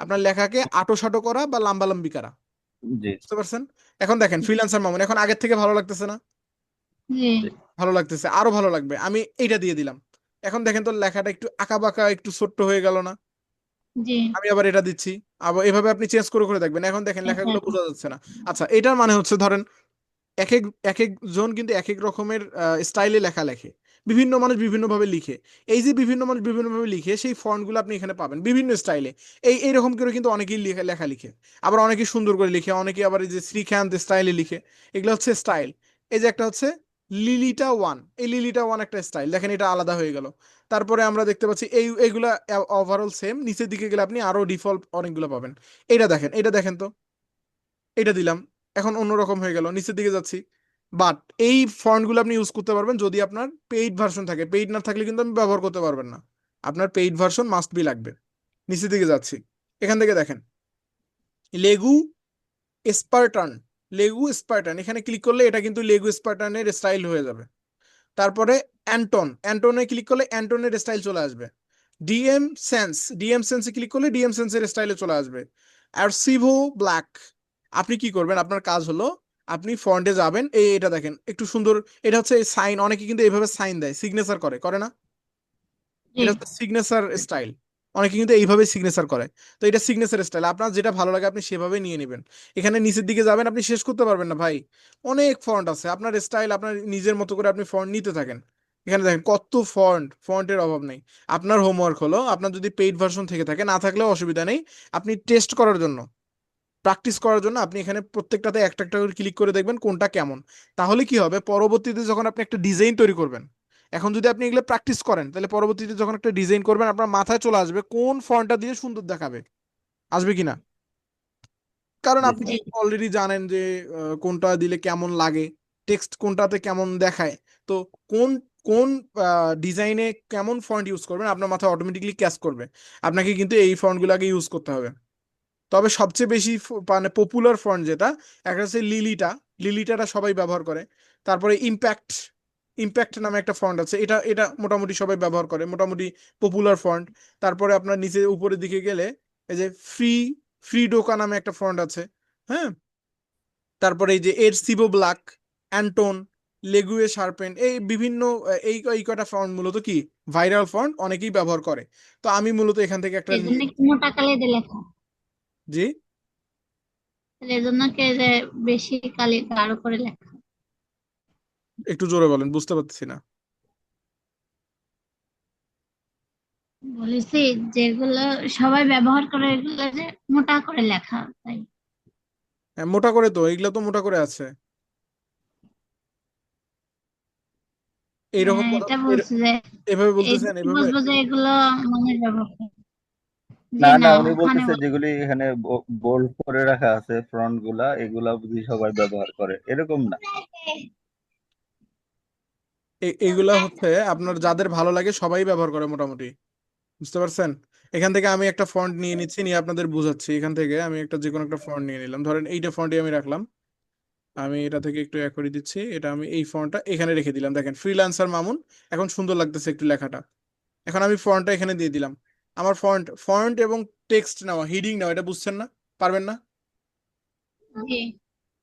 আপনার লেখাকে আঁটো করা বা লাম্বালাম্বি করা, জি বুঝতে পারছেন। এখন দেখেন ফ্রিল্যান্সার মামুন এখন আগের থেকে ভালো লাগতেছে না, জি জি। ভালো লাগতেছে, আরো ভালো লাগবে, আমি এইটা দিয়ে দিলাম। এখন দেখেন তো লেখাটা একটু আঁকা বাঁকা একটু ছোট্ট হয়ে গেল না। জি আমি আবার এটা দিচ্ছি, আবার এভাবে আপনি চেঞ্জ করে করে দেখবেন, এখন দেখেন আচ্ছা লেখাগুলো বোঝা যাচ্ছে না। আচ্ছা, এটার মানে হচ্ছে ধরেন এক এক এক এক জন কিন্তু এক এক রকমের স্টাইলে লেখা লেখে, বিভিন্ন মানুষ বিভিন্ন ভাবে লিখে। এই যে বিভিন্ন মানুষ বিভিন্ন ভাবে লিখে সেই ফন্টগুলো আপনি এখানে পাবেন বিভিন্ন স্টাইলে। এইরকম করে কিন্তু অনেকেই লেখা লিখে, আবার অনেকেই সুন্দর করে লিখে, অনেকেই আবার এই যে শ্রীকান্ত স্টাইলে লিখে, এগুলো হচ্ছে স্টাইল। এই যে একটা হচ্ছে লিলিটা ওয়ান, এই লিলিটা ওয়ান একটা স্টাইল, দেখেন এটা আলাদা হয়ে গেল। তারপরে আমরা দেখতে পাচ্ছি এইগুলা ওভারঅল সেম, নিচের দিকে গেলে আপনি আরো ডিফল্ট অনেকগুলো পাবেন। এটা দেখেন তো, এটা দিলাম, এখন অন্যরকম হয়ে গেল, নিচের দিকে যাচ্ছি। বাট এই ফন্টগুলো আপনি ইউজ করতে পারবেন যদি আপনার পেইড ভার্সন থাকে, পেইড না থাকলে কিন্তু আপনি ব্যবহার করতে পারবেন না, আপনার পেইড ভার্সন মাস্ট বি লাগবে। নিচের দিকে যাচ্ছি, এখান থেকে দেখেন লেগু স্পার্টান, এখানে ক্লিক করলে এটা কিন্তু লেগু স্পার্টানের স্টাইল হয়ে যাবে। তারপরে অ্যান্টনে ক্লিক করলে অ্যান্টনের স্টাইল চলে আসবে। ডিএম সেন্সে ক্লিক করলে ডিএম সেন্সের স্টাইলে চলে আসবে। আর সিভো ব্ল্যাক, আপনি কি করবেন, আপনার কাজ হলো আপনি ফন্টে যাবেন, এটা দেখেন একটু সুন্দর, এটা হচ্ছে সাইন, অনেকে কিন্তু এইভাবে সাইন দেয়, সিগনেচার করে না, জি এটা হচ্ছে সিগনেচার স্টাইল, অনেকে কিন্তু এইভাবে সিগনেচার করে। তো এটা সিগনেচার স্টাইল, আপনার যেটা ভালো লাগে আপনি সেভাবে নিয়ে নেবেন। এখানে নিচের দিকে যাবেন, আপনি শেষ করতে পারবেন না ভাই, অনেক ফন্ট আছে, আপনার স্টাইল আপনার নিজের মতো করে আপনি ফন্ট নিতে থাকেন। এখানে দেখেন কত ফন্টের অভাব নেই। আপনার হোমওয়ার্ক হলো, আপনার যদি পেইড ভার্সন থেকে থাকে, না থাকলেও অসুবিধা নেই, আপনি টেস্ট করার জন্য, প্র্যাকটিস করার জন্য আপনি এখানে প্রত্যেকটাতে একটা একটা করে ক্লিক করে দেখবেন কোনটা কেমন। তাহলে কি হবে, পরবর্তীতে যখন আপনি একটা ডিজাইন তৈরি করবেন, এখন যদি আপনি এগুলো প্র্যাকটিস করেন তাহলে পরবর্তীতে যখন একটা ডিজাইন করবেন আপনার মাথায় চলে আসবে কোন ফন্টটা দিয়ে সুন্দর দেখাবে, আসবে কিনা। কারণ জি আপনি স্যার। জি অলরেডি জানেন যে কোনটা দিলে কেমন লাগে, টেক্সট কোনটাতে কেমন দেখায়। তো কোন কোন ডিজাইনে কেমন ফন্ট ইউজ করবেন আপনার মাথায় অটোমেটিকলি ক্যাচ করবে, আপনাকে কিন্তু এই ফন্টগুলো আগে ইউজ করতে হবে। তবে সবচেয়ে বেশি মানে পপুলার ফন্ট যেটা, একটা হচ্ছে লিলিটাটা সবাই ব্যবহার করে। তারপরে ইম্প্যাক্ট নামে একটা ফন্ট আছে, এটা এটা মোটামুটি সবাই ব্যবহার করে, মোটামুটি পপুলার ফন্ট। তারপরে আপনার নিচে উপরের দিকে গেলে এই যে ফ্রি ডোকা নামে একটা ফন্ট আছে, হ্যাঁ। তারপরে এই যে এর সিবো ব্ল্যাক, অ্যান্টন, লেগুয়ে শার্পেন, এই বিভিন্ন এই কয়টা ফন্ট মূলত কি ভাইরাল ফন্ট, অনেকেই ব্যবহার করে। তো আমি মূলত এখান থেকে একটা এই জন্য কি মোটা কালিতে লেখা, জি, তাহলে এই জন্য কে যে বেশি কালি গাঢ় করে লেখা। একটু জোরে বলেন, বুঝতে পারতেছি না। বলেছি যেগুলো সবাই ব্যবহার করে এগুলো যে মোটা করে লেখা তাই। হ্যাঁ, মোটা করে তো এগুলো তো মোটা করে আছে, এইরকম হ্যাঁ কথা এটা বলছি যে এভাবে এই বলতেছেন এভাবে। বুঝবো যে এগুলো মানুষ ব্যবহার করে। না জি না, না উনি ওখানে বলতেছে যেগুলি এখানে বোল্ড করে রাখা আছে ফ্রন্ট গুলা, এগুলা বুঝি সবাই ব্যবহার করে, এরকম না। এইগুলা হচ্ছে আপনার যাদের ভালো লাগে সবাই ব্যবহার করে মোটামুটি, বুঝতে পারছেন? এখান থেকে আমি একটা ফন্ট নিয়ে নিচ্ছি, নিয়ে আপনাদের বুঝাচ্ছি। এখান থেকে আমি একটা যে কোনো একটা ফন্ট নিয়ে নিলাম, ধরেন এইটা ফন্টই আমি রাখলাম। আমি এটা থেকে একটু এক করে দিচ্ছি, এটা আমি এই ফন্টটা এখানে রেখে দিলাম। দেখেন ফ্রিল্যান্সার মামুন এখন সুন্দর লাগতেছে একটু লেখাটা। এখন আমি ফন্টটা এখানে দিয়ে দিলাম। আমার ফন্ট ফন্ট এবং টেক্সট নেওয়া, হিডিং নেওয়া, এটা বুঝছেন না? পারবেন না? জি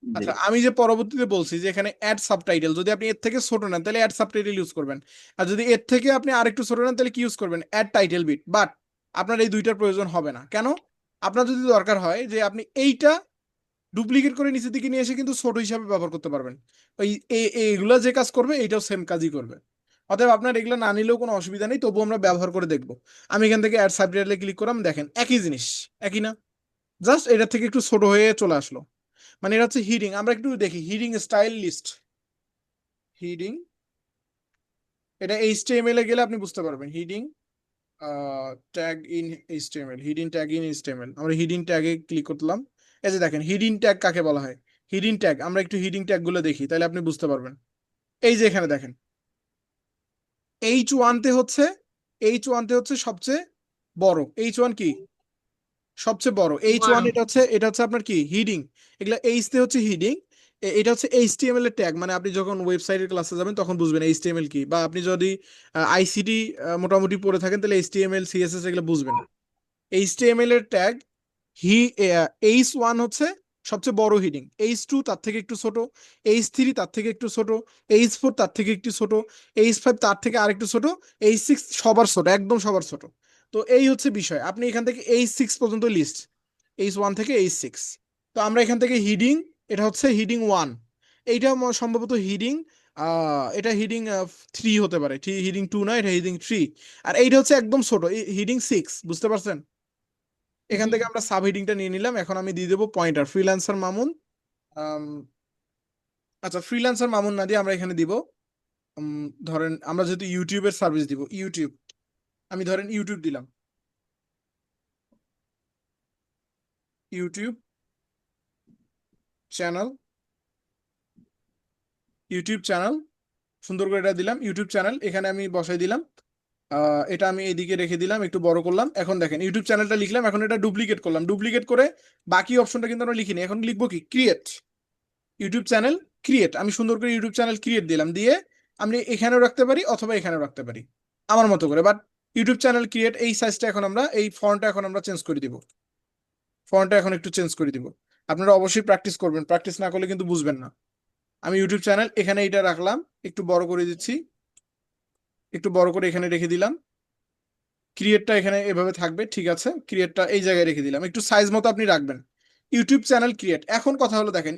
জি। আচ্ছা, আমি যে পরবর্তীতে বলছি যে এখানে অ্যাড সাবটাইটেল, যদি আপনি এর থেকে ছোট নেন তাহলে অ্যাড সাবটাইটেল ইউজ করবেন, আর যদি এর থেকে আপনি আরেকটু ছোট নেন তাহলে কি ইউজ করবেন? Add title bit. বাট আপনার এই দুইটার প্রয়োজন হবে না। কেন? আপনার যদি দরকার হয় যে আপনি এইটা ডুপ্লিকেট করে নিচের দিকে নিয়ে এসে কিন্তু ছোট হিসাবে ব্যবহার করতে পারবেন, ওই এইগুলা যে কাজ করবে এইটাও সেম কাজই করবে। অতএব আপনার এগুলো না নিলেও কোনো অসুবিধা নেই, তবুও আমরা ব্যবহার করে দেখবো। আমি এখান থেকে অ্যাড সাবটাইটেলে ক্লিক করলাম, দেখেন একই জিনিস, একই না? জাস্ট এটার থেকে একটু ছোট হয়ে চলে আসলো। মানে এটা হচ্ছে হিডিং। আমরা একটু দেখি হিডিং স্টাইল লিস্ট। হিডিং, এটা এইচটিএমএল এ গেলে আপনি বুঝতে পারবেন। Hiding tag in HTML, hiding tag in HTML. আমরা হিডিং ট্যাগে ক্লিক করলাম। এই যে দেখেন হিডিং ট্যাগ কাকে বলা হয়। হিডিং ট্যাগ, আমরা একটু হিডিং ট্যাগ গুলো দেখি, তাহলে আপনি বুঝতে পারবেন। এই যে এখানে দেখেন H1 তে হচ্ছে, H1 তে হচ্ছে সবচেয়ে বড়। H1 কি? সবচেয়ে বড়। H1 বড়। এটা হচ্ছে আপনার কি হিডিং। এগুলা এইচ তে হচ্ছে হিডিং। এটা হচ্ছে এইচটিএমএল এর ট্যাগ, মানে আপনি যখন ওয়েবসাইটের ক্লাসে যাবেন তখন বুঝবেন এইচটিএমএল কি, বা আপনি যদি আইসিটি মোটামুটি পড়ে থাকেন তাহলে এইচটিএমএল সিএসএস এগুলো বুঝবেন। এইচটিএমএল এর ট্যাগ হি H1 হচ্ছে সবচেয়ে বড় হিডিং, H2 তার থেকে একটু ছোট, H3 তার থেকে একটু ছোট, H4 তার থেকে একটু ছোট, H5 তার থেকে আরেকটু ছোট, H6 সবার ছোট, একদম সবার ছোট। তো এই হচ্ছে বিষয়। আপনি এখান থেকে H6 পর্যন্ত লিস্ট, H1 থেকে H6। তো আমরা এখান থেকে হিডিং, এটা হচ্ছে হিডিং 1, এইটা সম্ভবত হিডিং এটা হিডিং 3 হতে পারে, হিডিং 2 না, এটা হিডিং 3। আর এইটা হচ্ছে একদম ছোট, হিডিং 6, বুঝতে পারছেন? এখান জি থেকে আমরা সাব হেডিংটা নিয়ে নিলাম। এখন আমি দিয়ে দেবো পয়েন্টার ফ্রিল্যান্সার মামুন। আম, আচ্ছা, ফ্রিল্যান্সার মামুন না দিয়ে আমরা এখানে দিব ধরেন আমরা যেহেতু ইউটিউবের সার্ভিস দিব, ইউটিউব, আমি ধরেন ইউটিউব দিলাম, ইউটিউব চ্যানেল, ইউটিউব চ্যানেল, সুন্দর করে এটা দিলাম ইউটিউব চ্যানেল, এখানে আমি বসাই দিলাম। এটা আমি এইদিকে রেখে দিলাম, একটু বড় করলাম। এখন দেখেন ইউটিউব চ্যানেলটা লিখলাম, এখন এটা ডুপ্লিকেট করলাম। ডুপ্লিকেট করে বাকি অপশনটা কিন্তু আমরা লিখিনি, এখন লিখবো কি ক্রিয়েট, ইউটিউব চ্যানেল ক্রিয়েট। আমি সুন্দর করে ইউটিউব চ্যানেল ক্রিয়েট দিলাম, দিয়ে আমি এখানেও রাখতে পারি অথবা এখানেও রাখতে পারি আমার মতো করে। বাট ইউটিউব চ্যানেল ক্রিয়েট এই সাইজটা এখন আমরা, এই ফন্টটা এখন আমরা চেঞ্জ করে দিব। ফন্টটা এখন একটু চেঞ্জ করে দিব। আপনারা অবশ্যই প্র্যাকটিস করবেন, প্র্যাকটিস না করলে কিন্তু বুঝবেন না। আমি ইউটিউব চ্যানেল এখানে এটা রাখলাম, একটু বড় করে দিচ্ছি, একটু বড় করে এখানে রেখে দিলাম। ক্রিয়েটটা এখানে এভাবে থাকবে, ঠিক আছে। ক্রিয়েটটা এই জায়গায় রেখে দিলাম, একটু সাইজ মতো আপনি রাখবেন। YouTube channel create. এখন কথা হলো দেখেন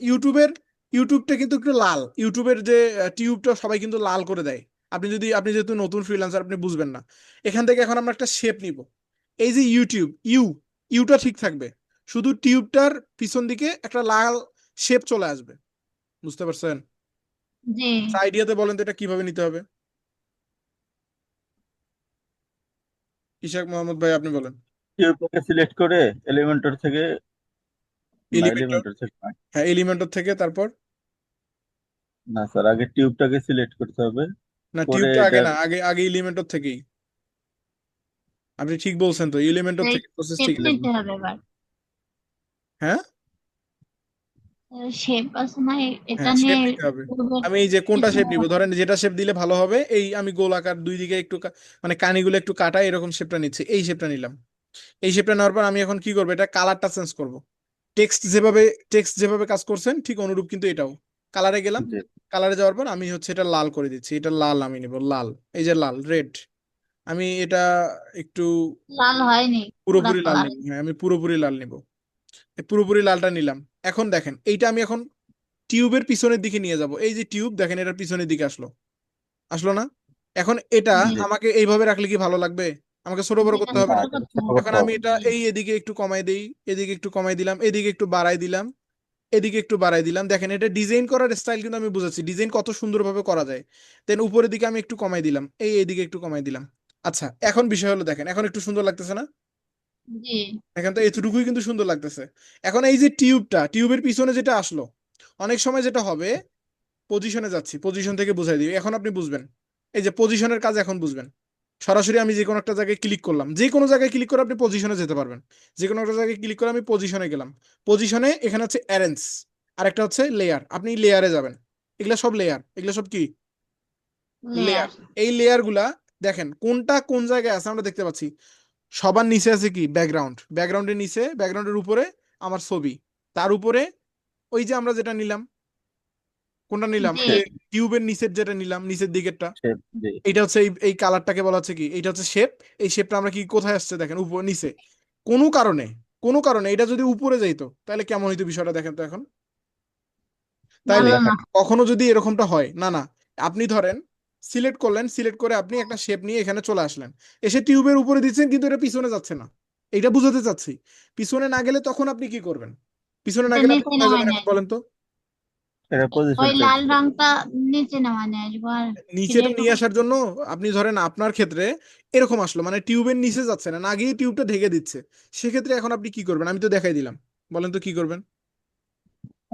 ইউটিউবটা কিন্তু একটু লাল, ইউটিউবের যে টিউবটা সবাই কিন্তু লাল করে দেয়। আপনি যেহেতু নতুন ফ্রিল্যান্সার আপনি বুঝবেন না। এখান থেকে এখন আমরা একটা শেপ নিব। এই যে ইউটিউব, ইউটা ঠিক থাকবে, শুধু টিউবটার পিছন দিকে একটা লাল শেপ চলে আসবে, বুঝতে পারছেন? জি আইডিয়াতে বলেন তো এটা কিভাবে নিতে হবে? ইশাক মোহাম্মদ ভাই আপনি বলেন। টিউবটাকে সিলেক্ট করে এলিমেন্টর থেকে, না এলিমেন্টর, এলিমেন্টর থেকে নয়। হ্যাঁ এলিমেন্টর থেকে, তারপর না স্যার, আগে টিউবটাকে সিলেক্ট করতে হবে, না, করে টিউবটা আগে এটার না, আগে আগে এলিমেন্টর থেকেই। আপনি ঠিক বলছেন তো, এলিমেন্টর এই থেকে প্রসেস শেপ ঠিক আছে। নিতে হবে এবার। হ্যাঁ, শেপ আছে না এটা হ্যাঁ নিয়ে শেপ নিতে হবে। পূর্বের আমি এই যে কোনটা কিছু শেপ নিব, ধরেন যেটা শেপ দিলে ভালো হবে, এই আমি গোলাকার দুই দিকে একটু মানে কানিগুলো একটু কাটা এরকম শেপটা নিচ্ছি, এই শেপটা নিলাম। এই শেপটা নেওয়ার পর আমি এখন কি করবো, এটা কালারটা চেঞ্জ করব। টেক্সট যেভাবে টেক্সট যেভাবে কাজ করছেন ঠিক অনুরূপ কিন্তু এটাও। কালারে গেলাম, যে কালারে যাওয়ার পর আমি হচ্ছে এটা লাল করে দিচ্ছি, এটা লাল আমি নিব, লাল। এই যে লাল, রেড। আমি এটা একটু লাল হয়নি, পুরা পুরোপুরি লাল কালার। নিব, হ্যাঁ আমি পুরোপুরি লাল নিব। এই পুরোপুরি লালটা নিলাম। এখন দেখেন এইটা আমি এখন টিউবের পিছনের দিকে নিয়ে যাব। এই যে টিউব দেখেন এটার পিছনের দিকে আসলো, আসলো না? এখন এটা জি যে আমাকে এইভাবে রাখলে কি ভালো লাগবে? আমাকে ছোট বড় যেটা করতে হবে না, না? ছোট এটাকে করতে ছোট হবে। এখন করতে আমি হবে। এটা জি এই এদিকে একটু কমাই দেই, এদিকে একটু কমাই দিলাম, এদিকে একটু বাড়াই দিলাম, এদিকে একটু বাড়াই দিলাম। দেখেন এটা ডিজাইন করার স্টাইল কিন্তু আমি বুঝাচ্ছি, ডিজাইন কত সুন্দরভাবে করা যায়। দেন উপরের দিকে আমি একটু কমাই দিলাম, এইদিকে একটু কমাই দিলাম। আচ্ছা, এখন বিষয় হলো দেখেন এখন একটু সুন্দর লাগতেছে না? জি দেখেন তো এতটুকুই কিন্তু সুন্দর লাগতেছে। এখন এই যে টিউবের পিছনে যেটা আসলো, অনেক সময় যেটা হবে, পজিশনে যাচ্ছি, পজিশন থেকে বুঝাই দিই, এখন আপনি বুঝবেন। এই যে পজিশনের কাজ এখন বুঝবেন। সরাসরি আমি যে কোনো একটা জায়গায় ক্লিক করলাম, যে কোনো জায়গায় ক্লিক করে আপনি পজিশনে যেতে পারবেন। যে কোনো একটা জায়গায় ক্লিক করে আমি পজিশনে গেলাম, পজিশনে এখানে হচ্ছে অ্যারেঞ্জ, আর একটা হচ্ছে লেয়ার, আপনি লেয়ারে যাবেন। এগুলা সব লেয়ার, এগুলা সব কি লেয়ার। লেয়ার। এই লেয়ার গুলা দেখেন কোনটা কোন জায়গায় আছে আমরা দেখতে পাচ্ছি। সবার নিচে আছে কি ব্যাকগ্রাউন্ড, ব্যাকগ্রাউন্ডের নিচে, ব্যাকগ্রাউন্ডের উপরে আমার ছবি, তার উপরে ওই যে আমরা যেটা নিলাম, কোনটা নিলাম, জি। ওই যে টিউবের নিচের যেটা নিলাম, নিচের দিকেরটা, শেপ জি। এইটা হচ্ছে এই কালারটাকে বলা হচ্ছে কি, এইটা হচ্ছে শেপ। এই শেপটা আমরা কি কোথায় আসছে দেখেন, উপর নিচে। কোনো কারণে, কোনো কারণে এটা যদি উপরে যাইতো তাহলে কেমন হইতো বিষয়টা দেখেন তো এখন। তাইলে ভালো না। কখনো যদি এরকমটা হয়, না না, আপনি ধরেন সিলেক্ট করলেন, সিলেক্ট করে আপনি একটা শেপ নিয়ে এখানে চলে আসলেন, এসে টিউবের উপরে দিচ্ছেন কিন্তু এটা পিছনে যাচ্ছে না, এইটা বুঝাতে চাচ্ছি। পিছনে না গেলে তখন আপনি কি করবেন? পিছনে না এটা গেলে আপনি নিচে কোথায় নামায় যাবেন নিয়ে এখন আসবো। বলেন তো? এটা পজিশন ওই চেঞ্জ লাল করে। রংটা নিচে নামায় নিয়ে আসবো আর নিচেটা ক্রিয়েট নিয়ে আসার জন্য আপনি ধরেন আপনার ক্ষেত্রে এরকম আসলো, মানে টিউবের নিচে যাচ্ছে না, না গিয়ে টিউবটা ঢেকে দিচ্ছে, সেক্ষেত্রে এখন আপনি কি করবেন? আমি তো দেখাই দিলাম, বলেন তো কি করবেন?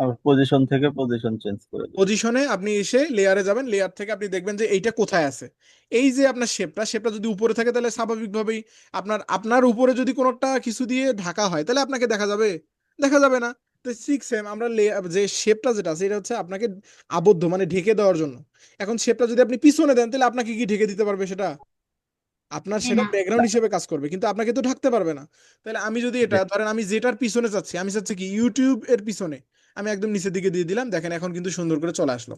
আবার পজিশন থেকে পজিশন চেঞ্জ করে দেবো। পজিশনে আপনি এসে লেয়ারে যাবেন, লেয়ার থেকে আপনি দেখবেন যে এইটা কোথায় আছে। এই যে আপনার শেপটা, শেপটা যদি উপরে থাকে তাহলে স্বাভাবিকভাবেই আপনার আপনার উপরে যদি কোনোটা কিছু দিয়ে ঢাকা হয় তাহলে আপনাকে দেখা যাবে, দেখা যাবে না। তো ঠিক সেম আমরা যে শেপটা যেটা আছে এটা হচ্ছে আপনাকে আবদ্ধ মানে ঢেকে দেওয়ার জন্য। এখন শেপটা যদি আপনি পিছনে দেন তাহলে আপনাকে কি ঢেকে দিতে পারবে সেটা? আপনার সেটা না। ব্যাকগ্রাউন্ড হিসেবে কাজ করবে কিন্তু আপনাকে তো ঢাকতে পারবে না। তাহলে আমি যদি এটা জি। ধরেন আমি যেটার পিছনে চাচ্ছি, আমি চাচ্ছি কি ইউটিউব এর পিছনে, আমি একদম নিচের দিকে দিয়ে দিলাম, দেখেন এখন কিন্তু সুন্দর করে চলে আসলো।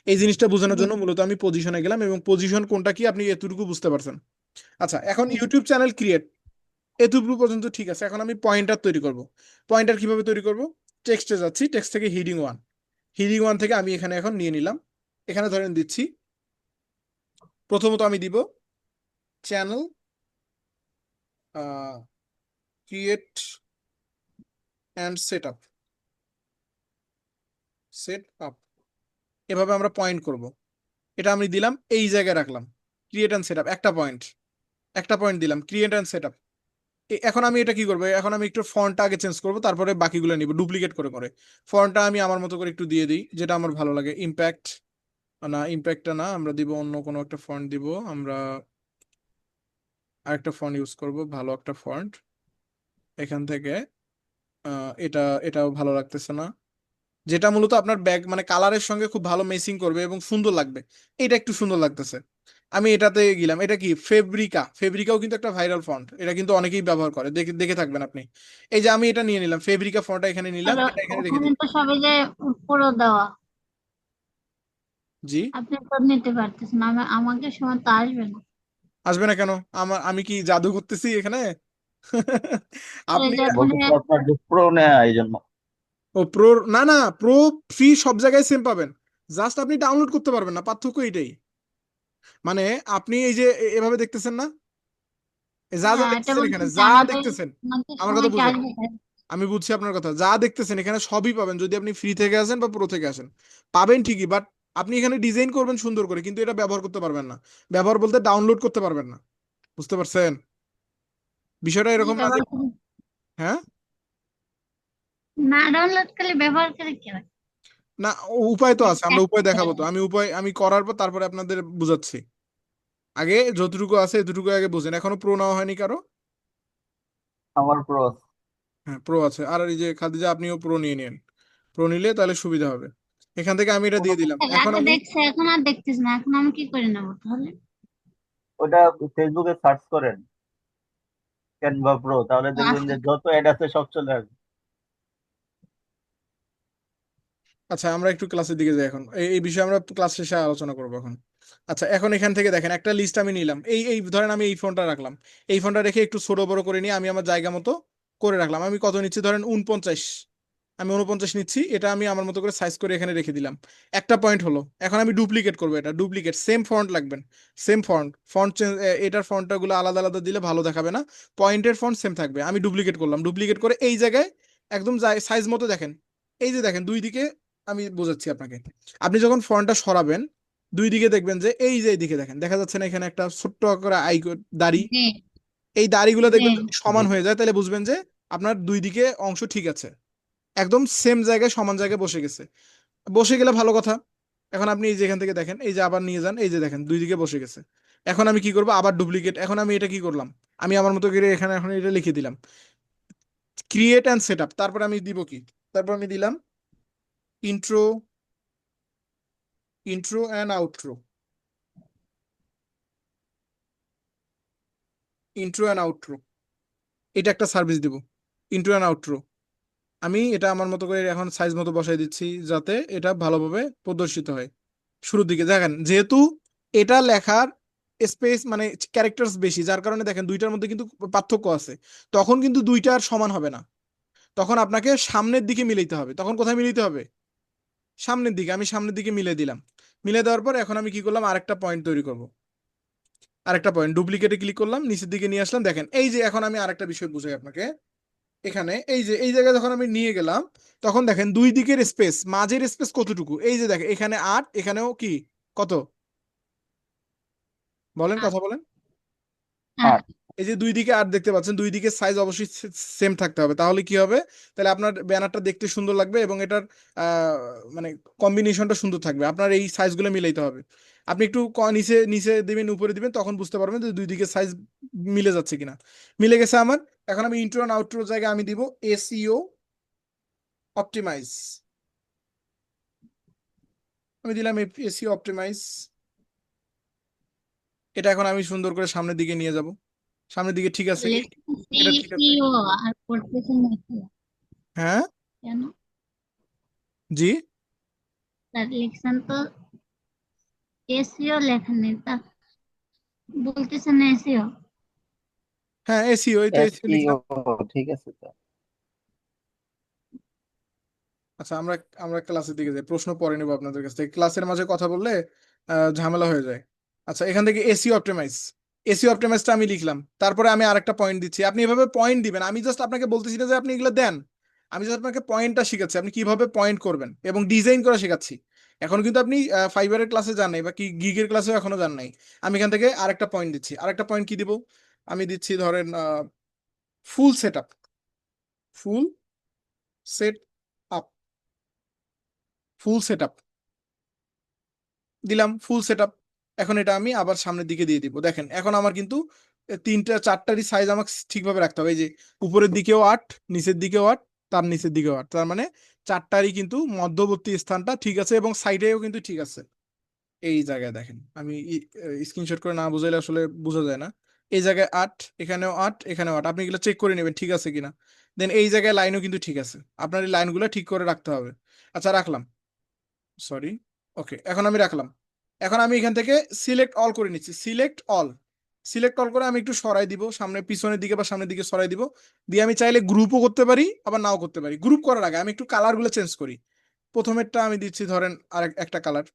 এই জিনিসটা বোঝানোর জন্য মূলত আমি পজিশনে গেলাম, এবং পজিশন কোনটা কি আপনি এতটুকু বুঝতে পারছেন। আচ্ছা, এখন ইউটিউব চ্যানেল ক্রিয়েট এতটুকু পর্যন্ত ঠিক আছে। এখন আমি পয়েন্টার তৈরি করব। পয়েন্টার কিভাবে তৈরি করব? টেক্সটে যাচ্ছি, টেক্সট থেকে হিডিং ওয়ান, হিডিং ওয়ান থেকে আমি এখানে এখন নিয়ে নিলাম, এখানে ধরেন দিচ্ছি, প্রথমত আমি দিব channel create and set up, set up, এভাবে আমরা পয়েন্ট করব। এটা আমি দিলাম, এই জায়গায় রাখলাম, ক্রিয়েট অ্যান্ড সেট আপ, একটা পয়েন্ট, একটা পয়েন্ট দিলাম, ক্রিয়েট অ্যান্ড সেট আপ। এখন আমি এটা কি করবো? এখন আমি একটু ফন্টটা আগে চেঞ্জ করবো, তারপরে বাকিগুলো নিব ডুপ্লিকেট করে করে। ফন্টটা আমি আমার মতো করে একটু দিয়ে দিই, যেটা আমার ভালো লাগে। ইম্প্যাক্ট না, ইম্প্যাক্টটা না, আমরা দিব অন্য কোনো একটা ফন্ট দিব আমরা, আরেকটা ফন্ট ইউজ করব, ভালো একটা ফন্ট। এখান থেকে এটা, এটাও ভালো লাগতেছে না, যেটা মূলত আপনার ব্যাগ মানে কালারের সঙ্গে খুব ভালো মেসিং করবে এবং সুন্দর লাগবে। এটা একটু সুন্দর লাগতেছে, আমি এটাতে গেলাম। এটা কি ফেব্রিকা, ফেব্রিকাও কিন্তু একটা ভাইরাল ফন্ট, এটা কিন্তু অনেকেই ব্যবহার করে, দেখে দেখে থাকবেন আপনি। এই যে আমি এটা নিয়ে নিলাম, ফেব্রিকা ফন্টটা এখানে নিলাম, আর এটা এখানে রেখে ওখানে দিলাম। তো সবে যে উপরও দেওয়া, জি। আপনি তো নিতে পারতেছেন, আমাকে সময় তো আসবে না। আসবে না কেন? আমি কি জাদু করতেছি এখানে? আর এই আপনি, যে ওখানে বলতেছি আপনার যে প্রো নেয়া এই জন্য। ও প্রো, না না, প্রো ফ্রি সব জায়গায় সেম পাবেন, জাস্ট আপনি ডাউনলোড করতে পারবেন না, পার্থক্য এটাই। মানে আপনি এই যে এভাবে দেখতেছেন না, যা যা হ্যাঁ এটা দেখতেছেন এখানে, বলতেছি যা আমাদের দেখতেছেন, আমাদের আমার কথা সময় কি বুঝেন, আসবে স্যার? আমি বুঝছি আপনার কথা, যা দেখতেছেন এখানে সবই পাবেন যদি আপনি ফ্রি থেকে আসেন বা প্রো থেকে আসেন, পাবেন ঠিকই, বাট আপনি এখানে ডিজাইন করবেন সুন্দর করে কিন্তু এটা ব্যবহার করতে পারবেন না। ব্যবহার বলতে ডাউনলোড করতে পারবেন না, বুঝতে পারছেন বিষয়টা এরকম না যে, ব্যবহার করে হ্যাঁ, না, ডাউনলোড করলে ব্যবহার করে কি হয়? না, উপায় তো আছে, আমরা Test উপায় দেখাবো তো, করে। আমি উপায় আমি করার পর তারপরে আপনাদের বুঝাচ্ছি। আগে যতটুকু আছে এতটুকু আগে বুঝেন, এখনো প্রো নেওয়া হয়নি কারো? আমার প্রো। হ্যাঁ প্রো আছে, আর এই যে খাদিজা আপনিও প্রো নিয়ে নিন, প্রো নিলে তাহলে সুবিধা হবে। এখান থেকে আমি এটা দিয়ে দিলাম, এখন আগে আমি, দেখছে, এখন আর দেখতেছ না, এখন আমি কি করে নেবো তাহলে? ওটা ফেসবুকে সার্চ করেন ক্যানভা প্রো, তাহলে দেখবেন আচ্ছা। যে যত অ্যাড আছে সব চলে আসবে। আচ্ছা আমরা একটু ক্লাসের দিকে যাই এখন, এই বিষয়ে আমরা ক্লাস শেষে আলোচনা করবো এখন। আচ্ছা এখন এখান থেকে দেখেন একটা লিস্ট আমি নিলাম, এই এই ধরেন আমি এই ফোনটা রাখলাম, এই ফোনটা রেখে একটু ছোট বড় করে নিয়ে আমি আমার জায়গা মতো করে রাখলাম। আমি কত নিচ্ছি ধরেন 49, আমি 49 নিচ্ছি, এটা আমি আমার মতো করে সাইজ করে এখানে রেখে দিলাম। একটা পয়েন্ট হলো, এখন আমি ডুপ্লিকেট করবো, এটা ডুপ্লিকেট, সেম ফন্ট লাগবেন, সেম ফন্ট, ফন্ট চেঞ্জ, এটার ফন্টটা গুলো আলাদা আলাদা দিলে ভালো দেখাবে না, পয়েন্টের ফন্ট সেম থাকবে। আমি ডুপ্লিকেট করলাম, ডুপ্লিকেট করে এই জায়গায় একদম সাইজ মতো দেখেন, এই যে দেখেন দুই দিকে, আমি বোঝাচ্ছি আপনাকে, আপনি যখন ফন্টটা সরাবেন দুই দিকে দেখবেন যে এই যে এইদিকে দেখেন, দেখা যাচ্ছে না এখানে একটা ছোট্ট করে দাড়ি, জি। এই দাড়িগুলো জি। দেখবেন যদি জি। সমান হয়ে যায় তাহলে বুঝবেন যে আপনার দুই দিকে অংশ ঠিক আছে, একদম সেম জায়গায় সমান জায়গায় বসে গেছে। বসে গেলে ভালো কথা। এখন আপনি এই যে এখান থেকে দেখেন, এই যে আবার নিয়ে যান, এই যে দেখেন দুই দিকে বসে গেছে। এখন আমি কি করব, আবার ডুপ্লিকেট, এখন আমি এটা কি করলাম, আমি আমার মতো করে এখানে এখন এটা লিখে দিলাম ক্রিয়েট অ্যান্ড সেট আপ। তারপর আমি দিব কি, তারপর আমি দিলাম intro, intro and outro, intro and outro, এটা একটা সার্ভিস দিব, ইন্ট্রো অ্যান্ড আউট্রো। আমি এটা আমার মতো করে এখন সাইজ মতো বসাই দিচ্ছি যাতে এটা ভালোভাবে প্রদর্শিত হয়। শুরুর দিকে দেখেন যেহেতু এটা লেখার স্পেস মানে ক্যারেক্টার্স বেশি, যার কারণে দেখেন দুইটার মধ্যে কিন্তু পার্থক্য আছে। তখন কিন্তু দুইটার সমান হবে না, তখন আপনাকে সামনের দিকে মিলাইতে হবে। তখন কোথায় মিলাইতে হবে, সামনের দিকে। আমি সামনের দিকে মিলে দিলাম। মিলে দেওয়ার পর এখন আমি কি করলাম, আরেকটা পয়েন্ট তৈরি করব, আরেকটা পয়েন্ট ডুপ্লিকেটে ক্লিক করলাম, নিচের দিকে নিয়ে আসলাম। দেখেন এই যে এখন আমি আরেকটা বিষয় বুঝাই আপনাকে, এখানে এই যে এই জায়গায় যখন আমি নিয়ে গেলাম, তখন দেখেন দুই দিকের স্পেস, মাঝের স্পেস কতটুকু, এই যে দেখেন এখানে 8, এখানেও কি কত, বলেন, কথা বলেন। আট। এই যে দুই দিকে 8 দেখতে পাচ্ছেন, দুই দিকে সাইজ অবশ্যই সেম থাকতে হবে, তাহলে কি হবে, তাহলে আপনার ব্যানারটা দেখতে সুন্দর লাগবে এবং এটার আহ, মানে কম্বিনেশনটা সুন্দর থাকবে। আপনার এই সাইজগুলো মিলাইতে হবে। আপনি একটু নিচে নিচে দিবেন, উপরে দিবেন, তখন বুঝতে পারবেন যে দুই দিকে সাইজ মিলে যাচ্ছে কিনা। মিলে গেছে আমার। এখন আমি ইন্ট্রো এন্ড আউট্রো জায়গায় আমি দিব এসইও অপটিমাইজ, আমি দিলাম এসইও অপটিমাইজ। এটা এখন আমি সুন্দর করে সামনের দিকে নিয়ে যাব, সামনের দিকে ঠিক আছে, লিখতেছি এটা ঠিক আছে। সিও আর করতেছি না SEO। হ্যাঁ, কেন জি, স্যার লিখছেন তো এসিও লেখেন নেই তা বলতেছেন না এসিও। হ্যাঁ এসইও, এই তো এসইও এসইও লিখলাম। ঠিক আছে তো। আচ্ছা, আমরা আমরা ক্লাসের দিকে যাই, প্রশ্ন পরে নেবো আপনাদের কাছ থেকে, ক্লাসের মাঝে কথা বললে ঝামেলা হয়ে যায়। আচ্ছা, এখান থেকে এসি অপটিমাইজ, এসি অপটিমাইজটা আমি লিখলাম। তারপরে আমি আরেকটা পয়েন্ট দিচ্ছি, আপনি এভাবে পয়েন্ট দিবেন। আমি জাস্ট আপনাকে বলতেছি না যে আপনি এগুলো দেন, আমি জাস্ট আপনাকে পয়েন্টটা শিখাচ্ছি, আপনি কিভাবে পয়েন্ট করবেন এবং ডিজাইন করা শেখাচ্ছি। এখন কিন্তু আপনি ফাইবারের ক্লাসে যান নাই বা কি গিগের ক্লাসেও এখনো যান নাই। আমি এখান থেকে আরেকটা পয়েন্ট দিচ্ছি, আরেকটা পয়েন্ট কি দিব, আমি দিচ্ছি ধরেন full set up, full set up, full set up দিলাম, ফুল সেটআপ। এখন এটা আমি আবার সামনের দিকে দিয়ে দিব। দেখেন এখন আমার কিন্তু তিনটা চারটারই সাইজ আমাকে ঠিকভাবে রাখতে হবে। এই যে উপরের দিকেও 8, নিচের দিকেও 8, তার নিচের দিকেও 8, তার মানে চারটারই কিন্তু মধ্যবর্তী স্থানটা ঠিক আছে এবং সাইডেও কিন্তু ঠিক আছে। এই জায়গায় দেখেন, আমি স্ক্রিনশট করে না বুঝাইলে আসলে বোঝা যায় না। এই জায়গায় 8, এখানেও 8, এখানেও 8, আপনি এগুলো চেক করে নেবেন ঠিক আছে কিনা। দেন এই জায়গায় লাইনও কিন্তু ঠিক আছে, আপনার এই লাইনগুলো ঠিক করে রাখতে হবে। আচ্ছা রাখলাম, সরি, ওকে, এখন আমি রাখলাম। এখন আমি এখান থেকে সিলেক্ট অল করে নিচ্ছি, সিলেক্ট অল, সিলেক্ট অল করে আমি একটু সরাই দিব সামনে, পিছনের দিকে বা সামনের দিকে সরাই দিব। দিয়ে আমি চাইলে গ্রুপও করতে পারি আবার নাও করতে পারি। গ্রুপ করার আগে আমি একটু কালারগুলো চেঞ্জ করি। প্রথমেরটা আমি দিচ্ছি ধরেন আর একটা কালার,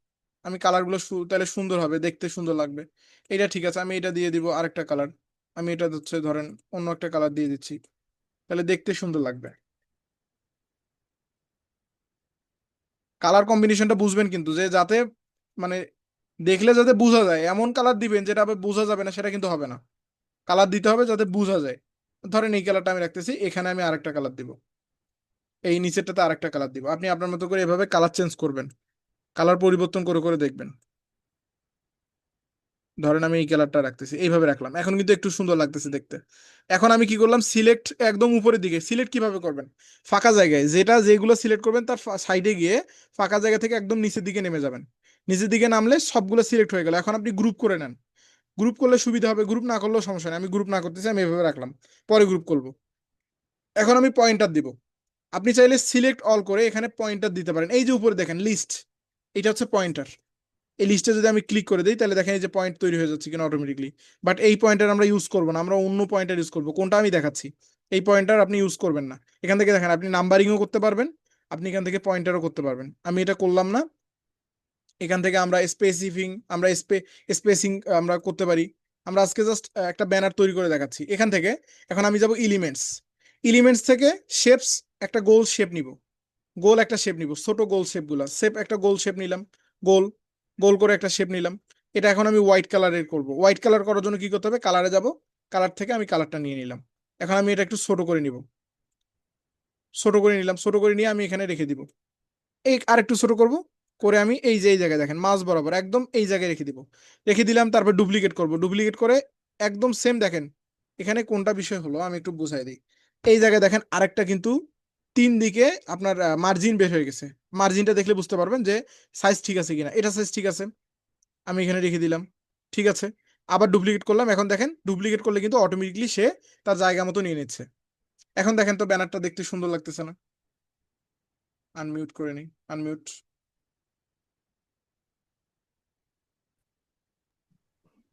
আমি কালারগুলো তাহলে সুন্দর হবে, দেখতে সুন্দর লাগবে। এটা ঠিক আছে, আমি এটা দিয়ে দিব আরেকটা কালার, আমি এটা হচ্ছে ধরেন অন্য একটা কালার দিয়ে দিচ্ছি, তাহলে দেখতে সুন্দর লাগবে। কালার কম্বিনেশনটা বুঝবেন কিন্তু, যে যাতে মানে দেখলে যাতে বোঝা যায়, এমন কালার দিবেন যেটা আবার বোঝা যাবে না, সেটা কিন্তু হবে না। কালার দিতে হবে যাতে বোঝা যায়। ধরেন এই কালারটা আমি রাখতেছি, এখানে আমি আরেকটা কালার দিব, এই নিচেরটাতে আরেকটা কালার দিব। আপনি আপনার মতো করে এভাবে কালার চেঞ্জ করবেন, কালার পরিবর্তন করে করে দেখবেন। ধরেন আমি এই কালারটা রাখতেছি, এইভাবে রাখলাম, এখন কিন্তু একটু সুন্দর লাগতেছে দেখতে। এখন আমি কি করলাম, সিলেক্ট একদম উপরের দিকে, সিলেক্ট কিভাবে করবেন, ফাঁকা জায়গায় যেটা যেগুলো সিলেক্ট করবেন তার সাইডে গিয়ে ফাঁকা জায়গা থেকে একদম নিচের দিকে নেমে যাবেন। নিচের দিকে নামলে সবগুলো সিলেক্ট হয়ে গেল। এখন আপনি গ্রুপ করে নেন, গ্রুপ করলে সুবিধা হবে, গ্রুপ না করলেও সমস্যা নেই। আমি গ্রুপ না করতেছি, আমি এভাবে রাখলাম, পরে গ্রুপ করব। এখন আমি পয়েন্টার দিব, আপনি চাইলে সিলেক্ট অল করে এখানে পয়েন্টার দিতে পারেন। এই যে উপরে দেখেন লিস্ট, এটা হচ্ছে পয়েন্টার। এই লিস্টে যদি আমি ক্লিক করে দিই তাহলে দেখেন এই যে পয়েন্ট তৈরি হয়ে যাচ্ছে কিনা অটোমেটিকলি। বাট এই পয়েন্টার আমরা ইউজ করবো না, আমরা অন্য পয়েন্টার ইউজ করবো। কোনটা আমি দেখাচ্ছি, এই পয়েন্টার আপনি ইউজ করবেন না। এখান থেকে দেখেন আপনি নাম্বারিংও করতে পারবেন, আপনি এখান থেকে পয়েন্টারও করতে পারবেন। আমি এটা করলাম না। এখান থেকে আমরা স্পেসিফিং, আমরা স্পেসিং আমরা করতে পারি। আমরা আজকে জাস্ট একটা ব্যানার তৈরি করে দেখাচ্ছি এখান থেকে। এখন আমি যাব এলিমেন্টস, এলিমেন্টস থেকে শেপস, একটা গোল শেপ নিব, গোল একটা শেপ নিব, ছোট গোল শেপ গুলা, শেপ একটা গোল শেপ নিলাম, গোল, গোল করে একটা শেপ নিলাম। এটা এখন আমি হোয়াইট কালারের করব। হোয়াইট কালার করার জন্য কি করতে হবে, কালারে যাব, কালার থেকে আমি কালারটা নিয়ে নিলাম। এখন আমি এটা একটু ছোট করে নিব, ছোট করে নিলাম, ছোট করে নিয়ে আমি এখানে রেখে দিব। এই আরেকটু ছোট করব, করে আমি এই যে এই জায়গায় দেখেন মাঝ বরাবর একদম এই জায়গায় রেখে দিব, রেখে দিলাম। তারপর ডুপ্লিকেট করব, ডুপ্লিকেট করে একদম সেম দেখেন এখানে কোনটা বিষয় হলো আমি একটু বুঝাই দিই। এই জায়গায় দেখেন আরেকটা কিন্তু 3 দিকে আপনার মার্জিন বের হয়ে গেছে। মার্জিনটা দেখলে বুঝতে পারবেন যে সাইজ ঠিক আছে কিনা। এটা সাইজ ঠিক আছে, আমি এখানে রেখে দিলাম, ঠিক আছে। আবার ডুপ্লিকেট করলাম, এখন দেখেন ডুপ্লিকেট করলে কিন্তু অটোমেটিকলি সে তার জায়গা মতো নিয়ে নিচ্ছে। এখন দেখেন তো ব্যানারটা দেখতে সুন্দর লাগতেছে না? আনমিউট করে নিই, আনমিউট।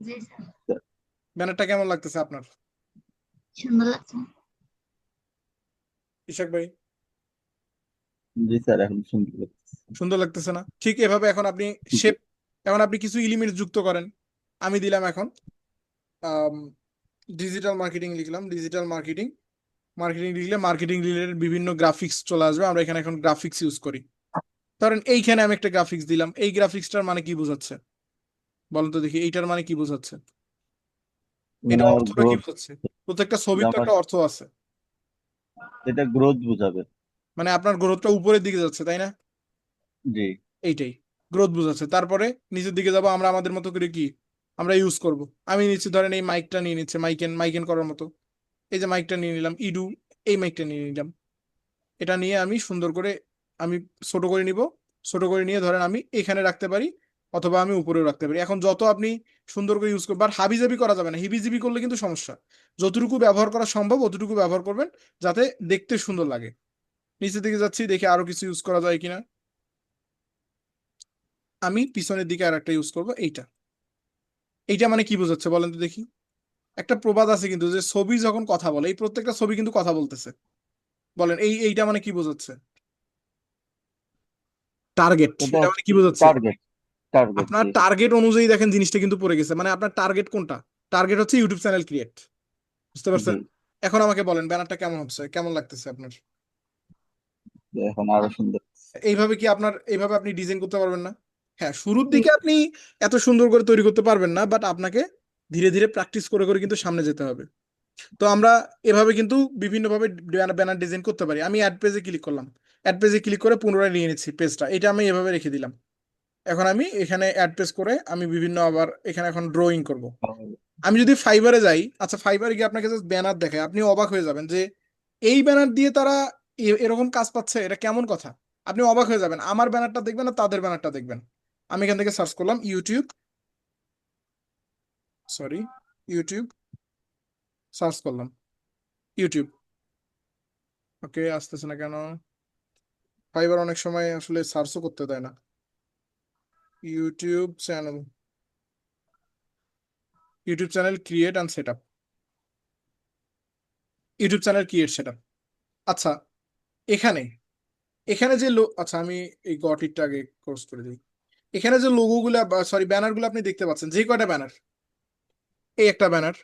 জি স্যার, ব্যানারটা কেমন লাগতেছে আপনার, সুন্দর লাগছে। ইশাক ভাই? জি স্যার, এখন শুনতে পাচ্ছি। সুন্দর লাগতেছে না? ঠিক এভাবে এখন আপনি শেপ, এখন আপনি কিছু এলিমেন্ট যুক্ত করেন। আমি দিলাম এখন ডিজিটাল মার্কেটিং লিখলাম, ডিজিটাল মার্কেটিং। মার্কেটিং লিখলে মার্কেটিং রিলেটেড বিভিন্ন গ্রাফিক্স চলে আসবে। আমরা এখানে এখন গ্রাফিক্স ইউজ করি। ধরেন এইখানে আমি একটা গ্রাফিক্স দিলাম, এই গ্রাফিক্সটার মানে কি বোঝাচ্ছে বলেন তো দেখি, এইটার মানে কি বোঝাচ্ছে? এটা ওনার অর্থটা কি গ্রোথ, বোঝাচ্ছে? প্রত্যেকটা ছবির তো আমার একটা অর্থ আছে। এটা গ্রোথ বোঝাবে। মানে আপনার গ্রোথটা উপরের দিকে যাচ্ছে, তাই না? জি। এইটাই গ্রোথ বোঝাচ্ছে। তারপরে নিচের দিকে যাব, আমরা আমাদের মতো করে কি আমরা ইউজ করব। আমি নিচ্ছি ধরেন এই মাইকটা নিয়ে নিচ্ছে, মাইকেন মাইকেন করার মতো। এই যে মাইকটা নিয়ে নিলাম, ইডু, এই মাইকটা নিয়ে নিলাম। এটা নিয়ে আমি সুন্দর করে আমি ছোট করে নিব। ছোট করে নিয়ে ধরেন আমি এখানে রাখতে পারি, অথবা আমি উপরেও রাখতে পারি। এখন যত আপনি সুন্দর করে ইউজ করবেন, বাট হাবিজাবি করা যাবে না, হিবিজিবি করলে কিন্তু সমস্যা। যতটুকু ব্যবহার করা সম্ভব অতটুকু ব্যবহার করবেন, যাতে দেখতে সুন্দর লাগে। নিচের দিকে যাচ্ছি, দেখি আরো কিছু ইউজ করা যায় কিনা। আমি পিছনের দিকে আর একটা ইউজ করবো, এইটা। এইটা মানে কি বোঝাচ্ছে বলেন তো দেখি? একটা প্রবাদ আছে কিন্তু, যে ছবি যখন কথা বলে, এই প্রত্যেকটা ছবি কিন্তু কথা বলতেছে। বলেন এইটা মানে কি বোঝাচ্ছে? টার্গেট, এটা এটা মানে কি বোঝাচ্ছে? Target, target. আপনার জি। টার্গেট অনুযায়ী দেখেন জিনিসটা কিন্তু পড়ে গেছে। মানে আপনার টার্গেট কোনটা? টার্গেট হচ্ছে ইউটিউব চ্যানেল ক্রিয়েট, বুঝতে জি, পারছেন? এখন আমাকে বলেন ব্যানারটা কেমন হচ্ছে, কেমন লাগতেছে আপনার? এখন আরো সুন্দর। এইভাবে কি আপনার, এইভাবে আপনি ডিজাইন করতে পারবেন না? হ্যাঁ, শুরুর দিকে আপনি এত সুন্দর করে তৈরি করতে পারবেন না, বাট আপনাকে ধীরে ধীরে প্র্যাকটিস করে করে কিন্তু সামনে যেতে হবে। তো আমরা এভাবে কিন্তু বিভিন্নভাবে ব্যানার ডিজাইন করতে পারি। আমি অ্যাড পেজে ক্লিক করলাম, অ্যাড পেজে ক্লিক করে পুনরায় নিয়ে নিচ্ছি পেজটা, এটা আমি এভাবে রেখে দিলাম। এখন আমি এখানে অ্যাড পেজ করে আমি বিভিন্ন আবার এখানে এখন ড্রয়িং করব। আমি যদি ফাইবারে যাই, আচ্ছা ফাইবারে গিয়ে আপনাকে জাস্ট ব্যানার দেখায়, আপনি অবাক হয়ে যাবেন যে এই ব্যানার দিয়ে তারা এরকম কাজ পাচ্ছে, এটা কেমন কথা। আপনি অবাক হয়ে যাবেন, আমার ব্যানারটা দেখবেন না তাদের ব্যানারটা দেখবেন। আমি এখান থেকে সার্চ করলাম ইউটিউব, সরি, ইউটিউব, সার্চ করলাম ইউটিউব। ওকে, আসতেছে না কেন? ফাইবার অনেক সময় আসলে সার্চও করতে দেয় না। YouTube channel, YouTube channel create and set up, YouTube channel create set up. আচ্ছা, এখানে এখানে যে আচ্ছা আমি এই গটিটা আগে ক্লোজ করে দিই। এখানে যে লোগোগুলা, সরি ব্যানারগুলো আপনি দেখতে পাচ্ছেন, যে কয়টা ব্যানার, এই একটা ব্যানার,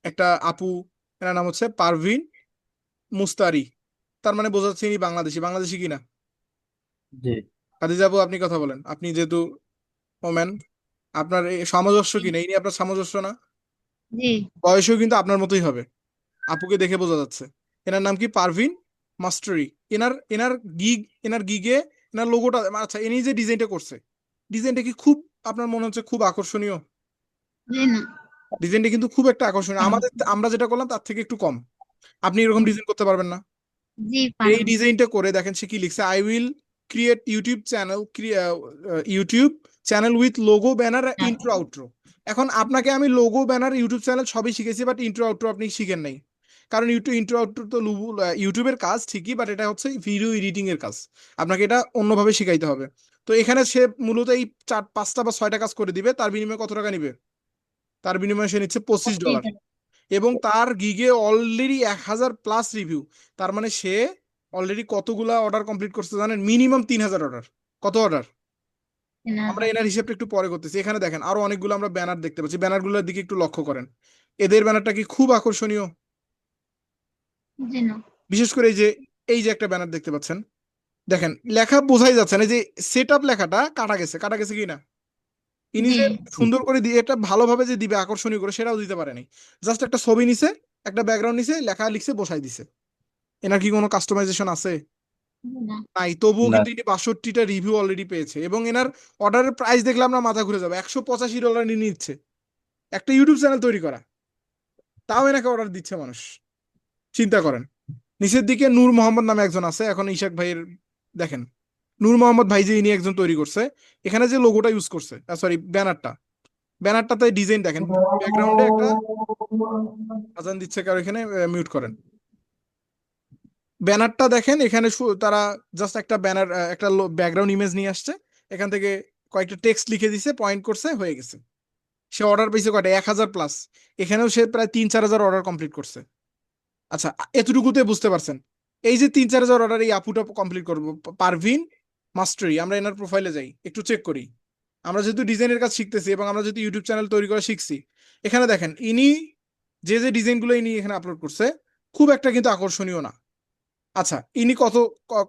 একটা আপু, এনার নাম হচ্ছে পারভিন মুস্তারি। তার মানে বোঝা যাচ্ছে ইনি বাংলাদেশি। বাংলাদেশি কিনা? জি। খাদিজা আপু আপনি কথা বলেন, আপনি যেহেতু ওম্যান, আপনার এই সামঞ্জস্য কিনা, ইনি আপনার সামঞ্জস্য না? জি বয়সেও কিন্তু আপনার মতোই হবে, আপুকে দেখে বোঝা যাচ্ছে। এনার নাম কি? পারভিন মাস্টারি। এনার এনার গিগ, এনার গিগে এনার লোগোটা, আচ্ছা ইনি যে ডিজাইনটা করছে, ডিজাইনটা কি খুব আপনার মনে হচ্ছে খুব আকর্ষণীয়? জি না। ডিজাইনটা কিন্তু খুব একটা আকর্ষণীয়, আমাদের আমরা যেটা করলাম তার থেকে একটু কম। আপনি এরকম ডিজাইন করতে পারবেন না? জি এই পারবো। ডিজাইনটা করে দেখেন সে কি লিখছে, I will create YouTube channel, YouTube channel with logo, banner, intro, outro. এখন আপনাকে আমি লোগো, ব্যানার, ইউটিউব চ্যানেল সবই শিখেছি, বাট ইন্ট্রো আউট্রো আপনি শিখেন নাই। কারণ ইন্ট্রো আউট্রো তো ইউটিউবের কাজ ঠিকই, বাট এটা হচ্ছে ভিডিও এডিটিং এর কাজ। আপনাকে এটা অন্যভাবে শিখাইতে হবে। তো এখানে সে মূলত এই 4 5টা বা 6টা কাজ করে দিবে, তার বিনিময়ে কত টাকা নিবে? তার বিনিময়ে সে নিচ্ছে $25। এবং তার গিগে অলরেডি 1000+ রিভিউ। তার মানে সে অলরেডি কতগুলা অর্ডার কমপ্লিট করছে জানেন? Minimum 3000 order. কত অর্ডার? আমরা এনার হিসেবটা একটু পরে করতেছি। এখানে দেখেন আরো অনেকগুলো আমরা ব্যানার দেখতে পাচ্ছি, ব্যানারগুলোর দিকে একটু লক্ষ্য করেন। এদের ব্যানারটা কি খুব আকর্ষণীয়? জি না। বিশেষ করে এই যে একটা ব্যানার দেখতে পাচ্ছেন, দেখেন লেখা বোঝাই যাচ্ছে না যে সেট আপ, লেখাটা কাটা গেছে, কাটা গেছে কি না? ইনি জি যে সুন্দর করে দিয়ে এটা ভালোভাবে যে দিবে আকর্ষণীয় করে, সেটাও দিতে পারেনি। জাস্ট একটা ছবি নিছে, একটা ব্যাকগ্রাউন্ড নিছে, লেখা লিখছে, বসাই দিছে। এনার কি কোনো কাস্টমাইজেশন আছে? না। নাই, তবুও না। কিন্তু ইনি 62টা রিভিউ অলরেডি পেয়েছে এবং এনার অর্ডারের প্রাইস দেখলে আমরা মাথা ঘুরে যাবো। $185 নিয়ে নিচ্ছে একটা ইউটিউব চ্যানেল তৈরি করা, তাও এনাকে অর্ডার দিচ্ছে মানুষ। চিন্তা করেন। নিচের দিকে নূর মোহাম্মদ নামে একজন আছে, এখন ইশাক ভাইয়ের দেখেন, নূর মোহাম্মদ ভাই যে ইনি একজন তৈরি করছে, এখানে যে লোগোটা ইউজ করছে, সরি ব্যানারটা, ব্যানারটাতে ডিজাইন দেখেন, ব্যাকগ্রাউন্ডে একটা আজান দিচ্ছে কারো এখানে, মিউট করেন। ব্যানারটা দেখেন এখানে তারা জাস্ট একটা ব্যানার, একটা ব্যাকগ্রাউন্ড ইমেজ নিয়ে আসছে, এখান থেকে কয়েকটা টেক্সট লিখে দিছে, পয়েন্ট করছে, হয়ে গেছে। সে অর্ডার পেয়েছে কয়টা, 1000+। এখানেও সে প্রায় 3-4 হাজার অর্ডার কমপ্লিট করছে। আচ্ছা, এতটুকুতে বুঝতে পারছেন। এই যে 3-4 হাজার অর্ডার এই আপুটা কমপ্লিট করবো, পারভিন মাস্টারি, আমরা এনার প্রোফাইলে যাই একটু চেক করি। আমরা যেহেতু ডিজাইনের কাজ শিখতেছি এবং আমরা যেহেতু ইউটিউব চ্যানেল তৈরি করা শিখছি, এখানে দেখেন ইনি যে যে ডিজাইনগুলো ইনি এখানে আপলোড করছে খুব একটা কিন্তু আকর্ষণীয় না। আচ্ছা, ইনি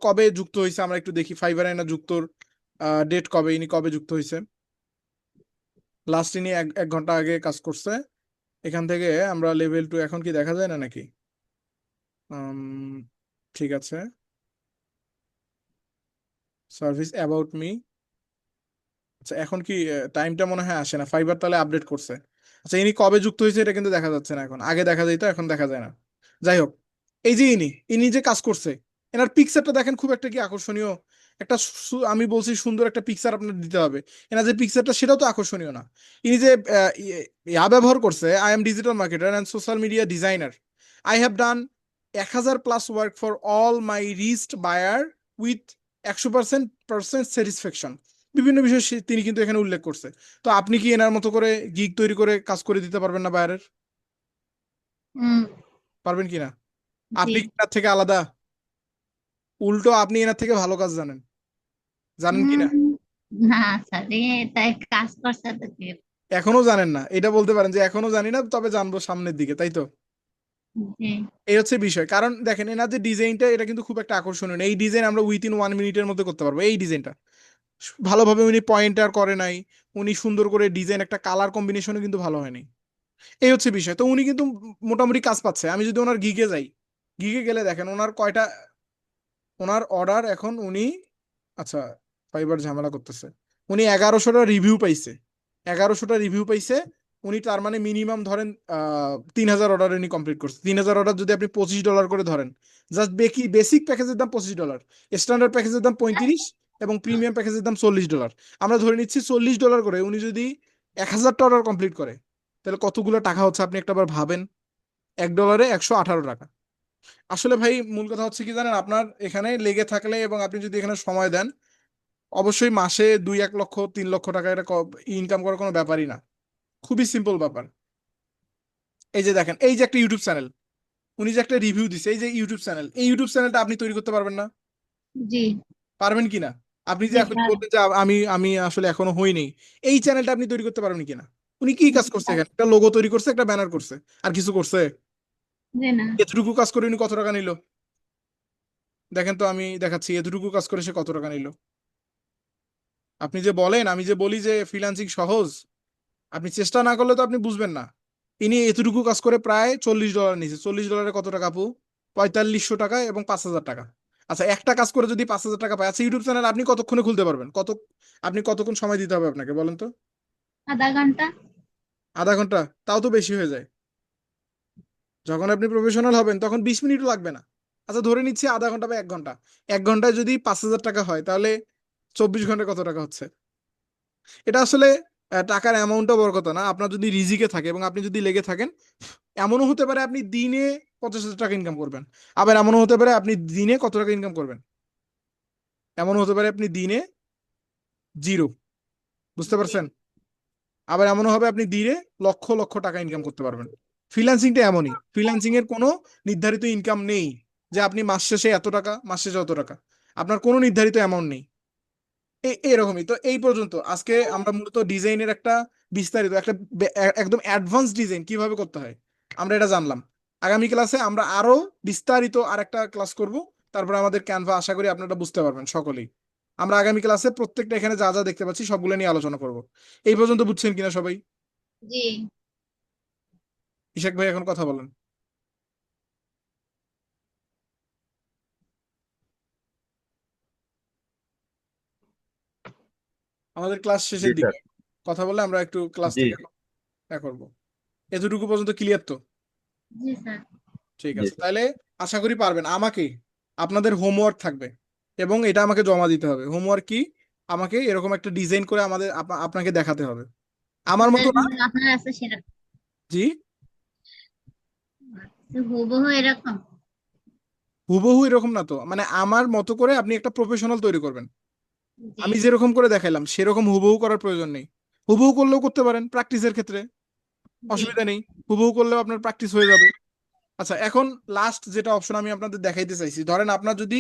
কবে যুক্ত হয়েছে আমরা একটু দেখি, ফাইবারে না যুক্তর ডেট কবে, ইনি কবে যুক্ত হয়েছে। লাস্ট ইনি এক এক ঘন্টা আগে কাজ করছে। এখান থেকে আমরা লেভেল 2 এখন কি দেখা যায় না নাকি? ঠিক আছে, সার্ভিস অ্যাবাউট মি। আচ্ছা, এখন কি টাইমটা মনে হয় আসে না, ফাইবার তাহলে আপডেট করছে। আচ্ছা, ইনি কবে যুক্ত হয়েছে এটা কিন্তু দেখা যাচ্ছে না এখন, আগে দেখা যেত এখন দেখা যায় না। যাই হোক, এই যে ইনি যে কাজ করছে, এনার পিকচারটা দেখেন খুব একটা কি আকর্ষণীয়। একটা আমি বলছি সুন্দর একটা পিকচার আপনার দিতে হবে, এনার যে পিকচারটা সেটাও তো আকর্ষণীয় না। ইনি যে ইয়া ব্যবহার করছে, I am digital marketer and social media designer, I have done 1000+ work for all my rest buyer with 100% satisfaction. বিভিন্ন বিষয় তিনি কিন্তু এখানে উল্লেখ করছে। তো আপনি কি এনার মতো করে গিগ তৈরি করে কাজ করে দিতে পারবেন না বায়ারের? হুম। পারবেন কিনা? জি। আপনি কি এনার থেকে আলাদা? উল্টো আপনি এনার থেকে ভালো কাজ জানেন, জানেন কিনা? হুম, না স্যার, তাই কাজ করছে তো কি। এখনো জানেন না, এটা বলতে পারেন যে এখনো জানি না, তবে জানবো সামনের দিকে, তাই তো? জি। এই হচ্ছে বিষয়। কারণ দেখেন এনার যে ডিজাইনটা, এটা কিন্তু খুব একটা আকর্ষণীয় না। এই ডিজাইন আমরা উইথিন 1 মিনিটের মধ্যে করতে পারবো। এই ডিজাইনটা ভালোভাবে উনি পয়েন্টার করে নাই, উনি সুন্দর করে ডিজাইন, একটা কালার কম্বিনেশনও কিন্তু ভালো হয়নি। এই হচ্ছে বিষয়। তো উনি কিন্তু মোটামুটি কাজ পাচ্ছে। আমি যদি ওনার গিগে যাই, গিগে গেলে দেখেন ওনার কয়টা, ওনার অর্ডার এখন উনি, আচ্ছা ফাইবার ঝামেলা করতেছে, উনি 1100টা রিভিউ পাইছে, 1100টা রিভিউ পাইছে। উনি তার মানে মিনিমাম ধরেন 3000 অর্ডার উনি কমপ্লিট করছে। 3000 অর্ডার যদি আপনি $25 করে ধরেন, জাস্ট বেসিক প্যাকেজের দাম $25, স্ট্যান্ডার্ড প্যাকেজের দাম 35, এবং প্রিমিয়াম প্যাকেজের দাম $40। আমরা ধরে নিচ্ছি $40 করে উনি যদি 1000টা অর্ডার কমপ্লিট করে, তাহলে কতগুলো টাকা হচ্ছে আপনি একটা বার ভাবেন। $1 118 টাকা। আসলে ভাই মূল কথা হচ্ছে কি জানেন, আপনার এখানে লেগে থাকলে এবং আপনি যদি এখানে সময় দেন, অবশ্যই মাসে 2-1 লক্ষ 3 লক্ষ টাকা এটা ইনকাম করার কোনো ব্যাপারই না। খুবই সিম্পল ব্যাপার। এই যে দেখেন, এই যে একটা ইউটিউব চ্যানেল, উনি যে একটা রিভিউ দিছে, এই যে ইউটিউব চ্যানেল, এই ইউটিউব চ্যানেলটা আপনি তৈরি করতে পারবেন না? জি। পারবেন কিনা? আপনি যে জি এখন স্যার। বলতেন যে আমি আমি আসলে এখনো হইনি, এই চ্যানেলটা আপনি তৈরি করতে পারবেন কিনা? উনি কি কাজ করছে এখানে, একটা লোগো তৈরি করছে, একটা ব্যানার করছে, আর কিছু করছে? জি না। এতটুকু কাজ করে উনি কত টাকা নিল দেখেন তো, আমি দেখাচ্ছি এতটুকু কাজ করে সে কত টাকা নিল। আপনি যে বলেন, আমি যে বলি যে ফ্রিল্যান্সিং সহজ, আপনি চেষ্টা না করলে তো আপনি বুঝবেন না। ইনি এতটুকু কাজ করে প্রায় $40 নিয়েছে। $40 কত টাকা আপু? 4500 টাকা এবং 5000 টাকা। আচ্ছা, একটা কাজ করে যদি 5000 টাকা পায়, আচ্ছা ইউটিউব চ্যানেল আপনি কতক্ষণে খুলতে পারবেন? আপনি কতক্ষণ সময় দিতে হবে আপনাকে বলেন তো? আধা ঘন্টা। আধা ঘন্টা? তাও তো বেশি হয়ে যায়। যখন আপনি প্রফেশনাল হবেন তখন 20 মিনিটও লাগবে না। আচ্ছা, ধরে নিচ্ছি আধা ঘন্টা বা 1 ঘন্টা। 1 ঘন্টায় যদি 5000 টাকা হয়, তাহলে 24 ঘন্টায় কত টাকা হচ্ছে? এটা আসলে টাকার অ্যামাউন্টটা বড় কথা না, আপনার যদি রিজিকে থাকে এবং আপনি যদি লেগে থাকেন, এমনও হতে পারে আপনি দিনে 50,000 টাকা ইনকাম করবেন। আবার এমনও হতে পারে আপনি দিনে কত টাকা ইনকাম করবেন, এমনও হতে পারে আপনি দিনে 0। বুঝতে জি। পারছেন? আবার এমনও হবে আপনি দিনে লক্ষ লক্ষ টাকা ইনকাম করতে পারবেন। ফ্রিল্যান্সিংটা এমনই, ফ্রিল্যান্সিং এর কোনো নির্ধারিত ইনকাম নেই যে আপনি মাস শেষে এত টাকা, মাস শেষে অত টাকা। আপনার কোনো নির্ধারিত অ্যামাউন্ট নেই। এরকমই তো। এই পর্যন্ত আজকে আমরা মূলত ডিজাইনের একটা বিস্তারিত, একটা একদম অ্যাডভান্স ডিজাইন কিভাবে করতে হয় আমরা এটা জানলাম। আগামী ক্লাসে আমরা আরো বিস্তারিত আর একটা ক্লাস করব, তারপরে আমাদের ক্যানভা আশা করি আপনারা বুঝতে পারবেন সকলেই। আমরা আগামী ক্লাসে প্রত্যেকটা এখানে যা যা দেখতে পাচ্ছি সবগুলো নিয়ে আলোচনা করব। এই পর্যন্ত বুঝছেন কিনা সবাই? জি। ইশাক ভাই এখন কথা বলেন। আমাদের ক্লাস জি শেষের স্যার। দিকে কথা বলে আমরা একটু ক্লাস জি থেকে করব। এতটুকু পর্যন্ত ক্লিয়ার তো? জি স্যার। ঠিক জি আছে, স্যার। তাহলে আশা করি পারবেন। আমাকে আপনাদের হোমওয়ার্ক থাকবে এবং এটা আমাকে জমা দিতে হবে। হোমওয়ার্ক কি? আমাকে এরকম একটা ডিজাইন করে আমাদের আপনাকে দেখাতে হবে, আমার মতো না। যেরকম আপনার আছে সেরকম জি, হুবহু এরকম। হুবহু এরকম না তো, মানে আমার মতো করে আপনি একটা প্রফেশনাল তৈরি করবেন। জি আমি যেরকম করে দেখাইলাম সেরকম হুবহু করার প্রয়োজন নেই। হুবহু করলেও করতে পারেন প্র্যাকটিসের ক্ষেত্রে, জি অসুবিধা নেই। হুবহু করলেও আপনার প্র্যাকটিস হয়ে যাবে। আচ্ছা, এখন লাস্ট যেটা অপশন আমি আপনাদের দেখাইতে চাইছি, ধরেন আপনার যদি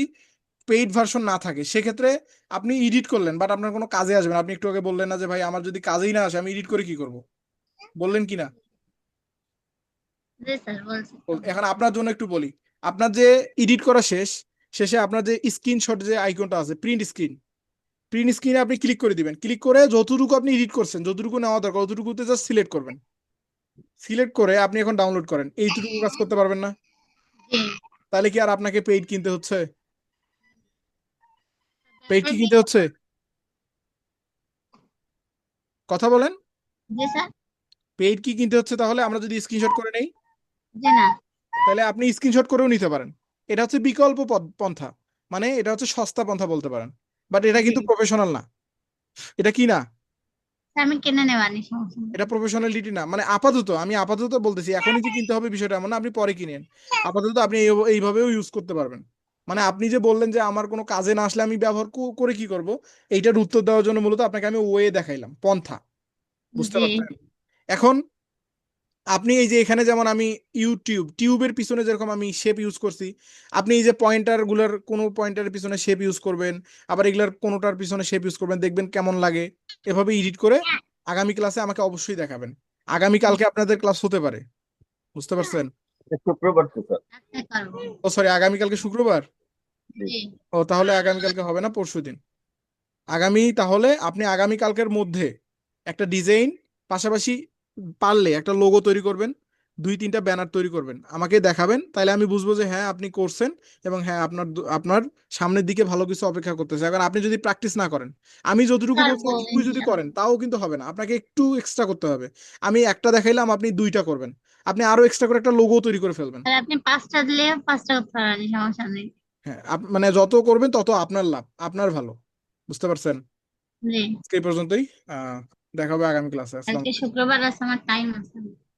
পেইড ভার্সন না থাকে সেক্ষেত্রে আপনি এডিট করলেন বাট আপনার কোনো কাজে আসবে না। আপনি একটু আগে বললেন না যে ভাই আমার যদি কাজেই না আসে আমি এডিট করে কি করব, বললেন কি না? জি স্যার বলছি তো। এখন আপনার জন্য একটু বলি, আপনার যে এডিট করা শেষে আপনার যে স্ক্রিনশট যে আইকনটা আছে, প্রিন্ট স্ক্রিনে আপনি ক্লিক করে দিবেন। ক্লিক করে যতটুকু আপনি এডিট করছেন, যতটুকু নেওয়া দরকার ততটুকুতে জাস্ট সিলেক্ট করবেন। সিলেক্ট করে আপনি এখন ডাউনলোড করেন, এইটুকু কাজ করতে পারবেন না? জি তাহলে কি আর আপনাকে পেইড কিনতে হচ্ছে? পেইড তাহলে কি কি কিনতে হচ্ছে? কথা বলেন। জি স্যার। পেইড কি কিনতে হচ্ছে তাহলে আমরা যদি স্ক্রিনশট করে নেই? জি না। তাহলে আপনি স্ক্রিনশট করেও নিতে পারেন। এটা হচ্ছে বিকল্প পন্থা, মানে এটা হচ্ছে সস্তা পন্থা বলতে পারেন। বাট এটা জি কিন্তু প্রফেশনাল না। এটা কি না? স্যার, আমি কিনে নেওয়ানি, সমস্যা নেই। এটা প্রফেশনালিটি না। মানে আপাতত, আমি আপাতত বলতেছি, এখনই যে কিনতে হবে বিষয়টা এমন না, আপনি পরে কিনেন। আপাতত আপনি এইভাবেও ইউজ করতে পারবেন। মানে আপনি যে বললেন যে আমার কোনো কাজে না আসলে আমি ব্যবহার করে কি করব, এইটার উত্তর দেওয়ার জন্য মূলত আপনাকে আমি ওয়ে দেখাইলাম, পন্থা। বুঝতে জি পারছেন? এখন আপনি এই যে এখানে যেমন আমি টিউবের পিছনে যেরকম আমি শেপ ইউজ করছি, আপনি এই যে পয়েন্টার গুলার কোনো পয়েন্টারের পিছনে শেপ ইউজ করবেন, আবার এগুলার কোনোটার পিছনে শেপ ইউজ করবেন, দেখবেন কেমন লাগে। এভাবে এডিট করে আগামী ক্লাসে আমাকে অবশ্যই দেখাবেন। আগামী কালকে আপনাদের ক্লাস হতে পারে, বুঝতে পারছেন? শুক্রবার তো স্যার। আজকে করবো। ও সরি, আগামীকালকে শুক্রবার। জি। জি ও তাহলে আগামীকালকে হবে না, পরশুদিন। তাহলে আপনি আগামীকালকের মধ্যে একটা ডিজাইন, পাশাপাশি পারলে একটা লোগো তৈরি করবেন, 2-3টা ব্যানার তৈরি করবেন, আমাকে দেখাবেন। তাহলে আমি বুঝবো যে হ্যাঁ আপনি করছেন এবং হ্যাঁ আপনার সামনের দিকে ভালো কিছু অপেক্ষা করতেছে। এখন আপনি যদি প্র্যাকটিস না করেন, আমি যতটুকু বলছি করবো ওইটুকুই যদি ইনশাল্লাহ। করেন তাও কিন্তু হবে না, আপনাকে একটু এক্সট্রা করতে হবে। আমি একটা দেখাইলাম, আপনি 2টা করবেন, আপনি আরো এক্সট্রা করে একটা লোগো তৈরি করে ফেলবেন। আর আপনি 5টা দিলে 5টা করতে পারেন, সমস্যা নেই। হ্যাঁ, মানে যত করবেন তত আপনার লাভ, আপনার ভালো। বুঝতে পারছেন? জি আজকে এই পর্যন্তই। আহ দেখা হবে আগামী ক্লাসে। আসসালাম। কালকে শুক্রবার আছে, আমার টাইম আছে।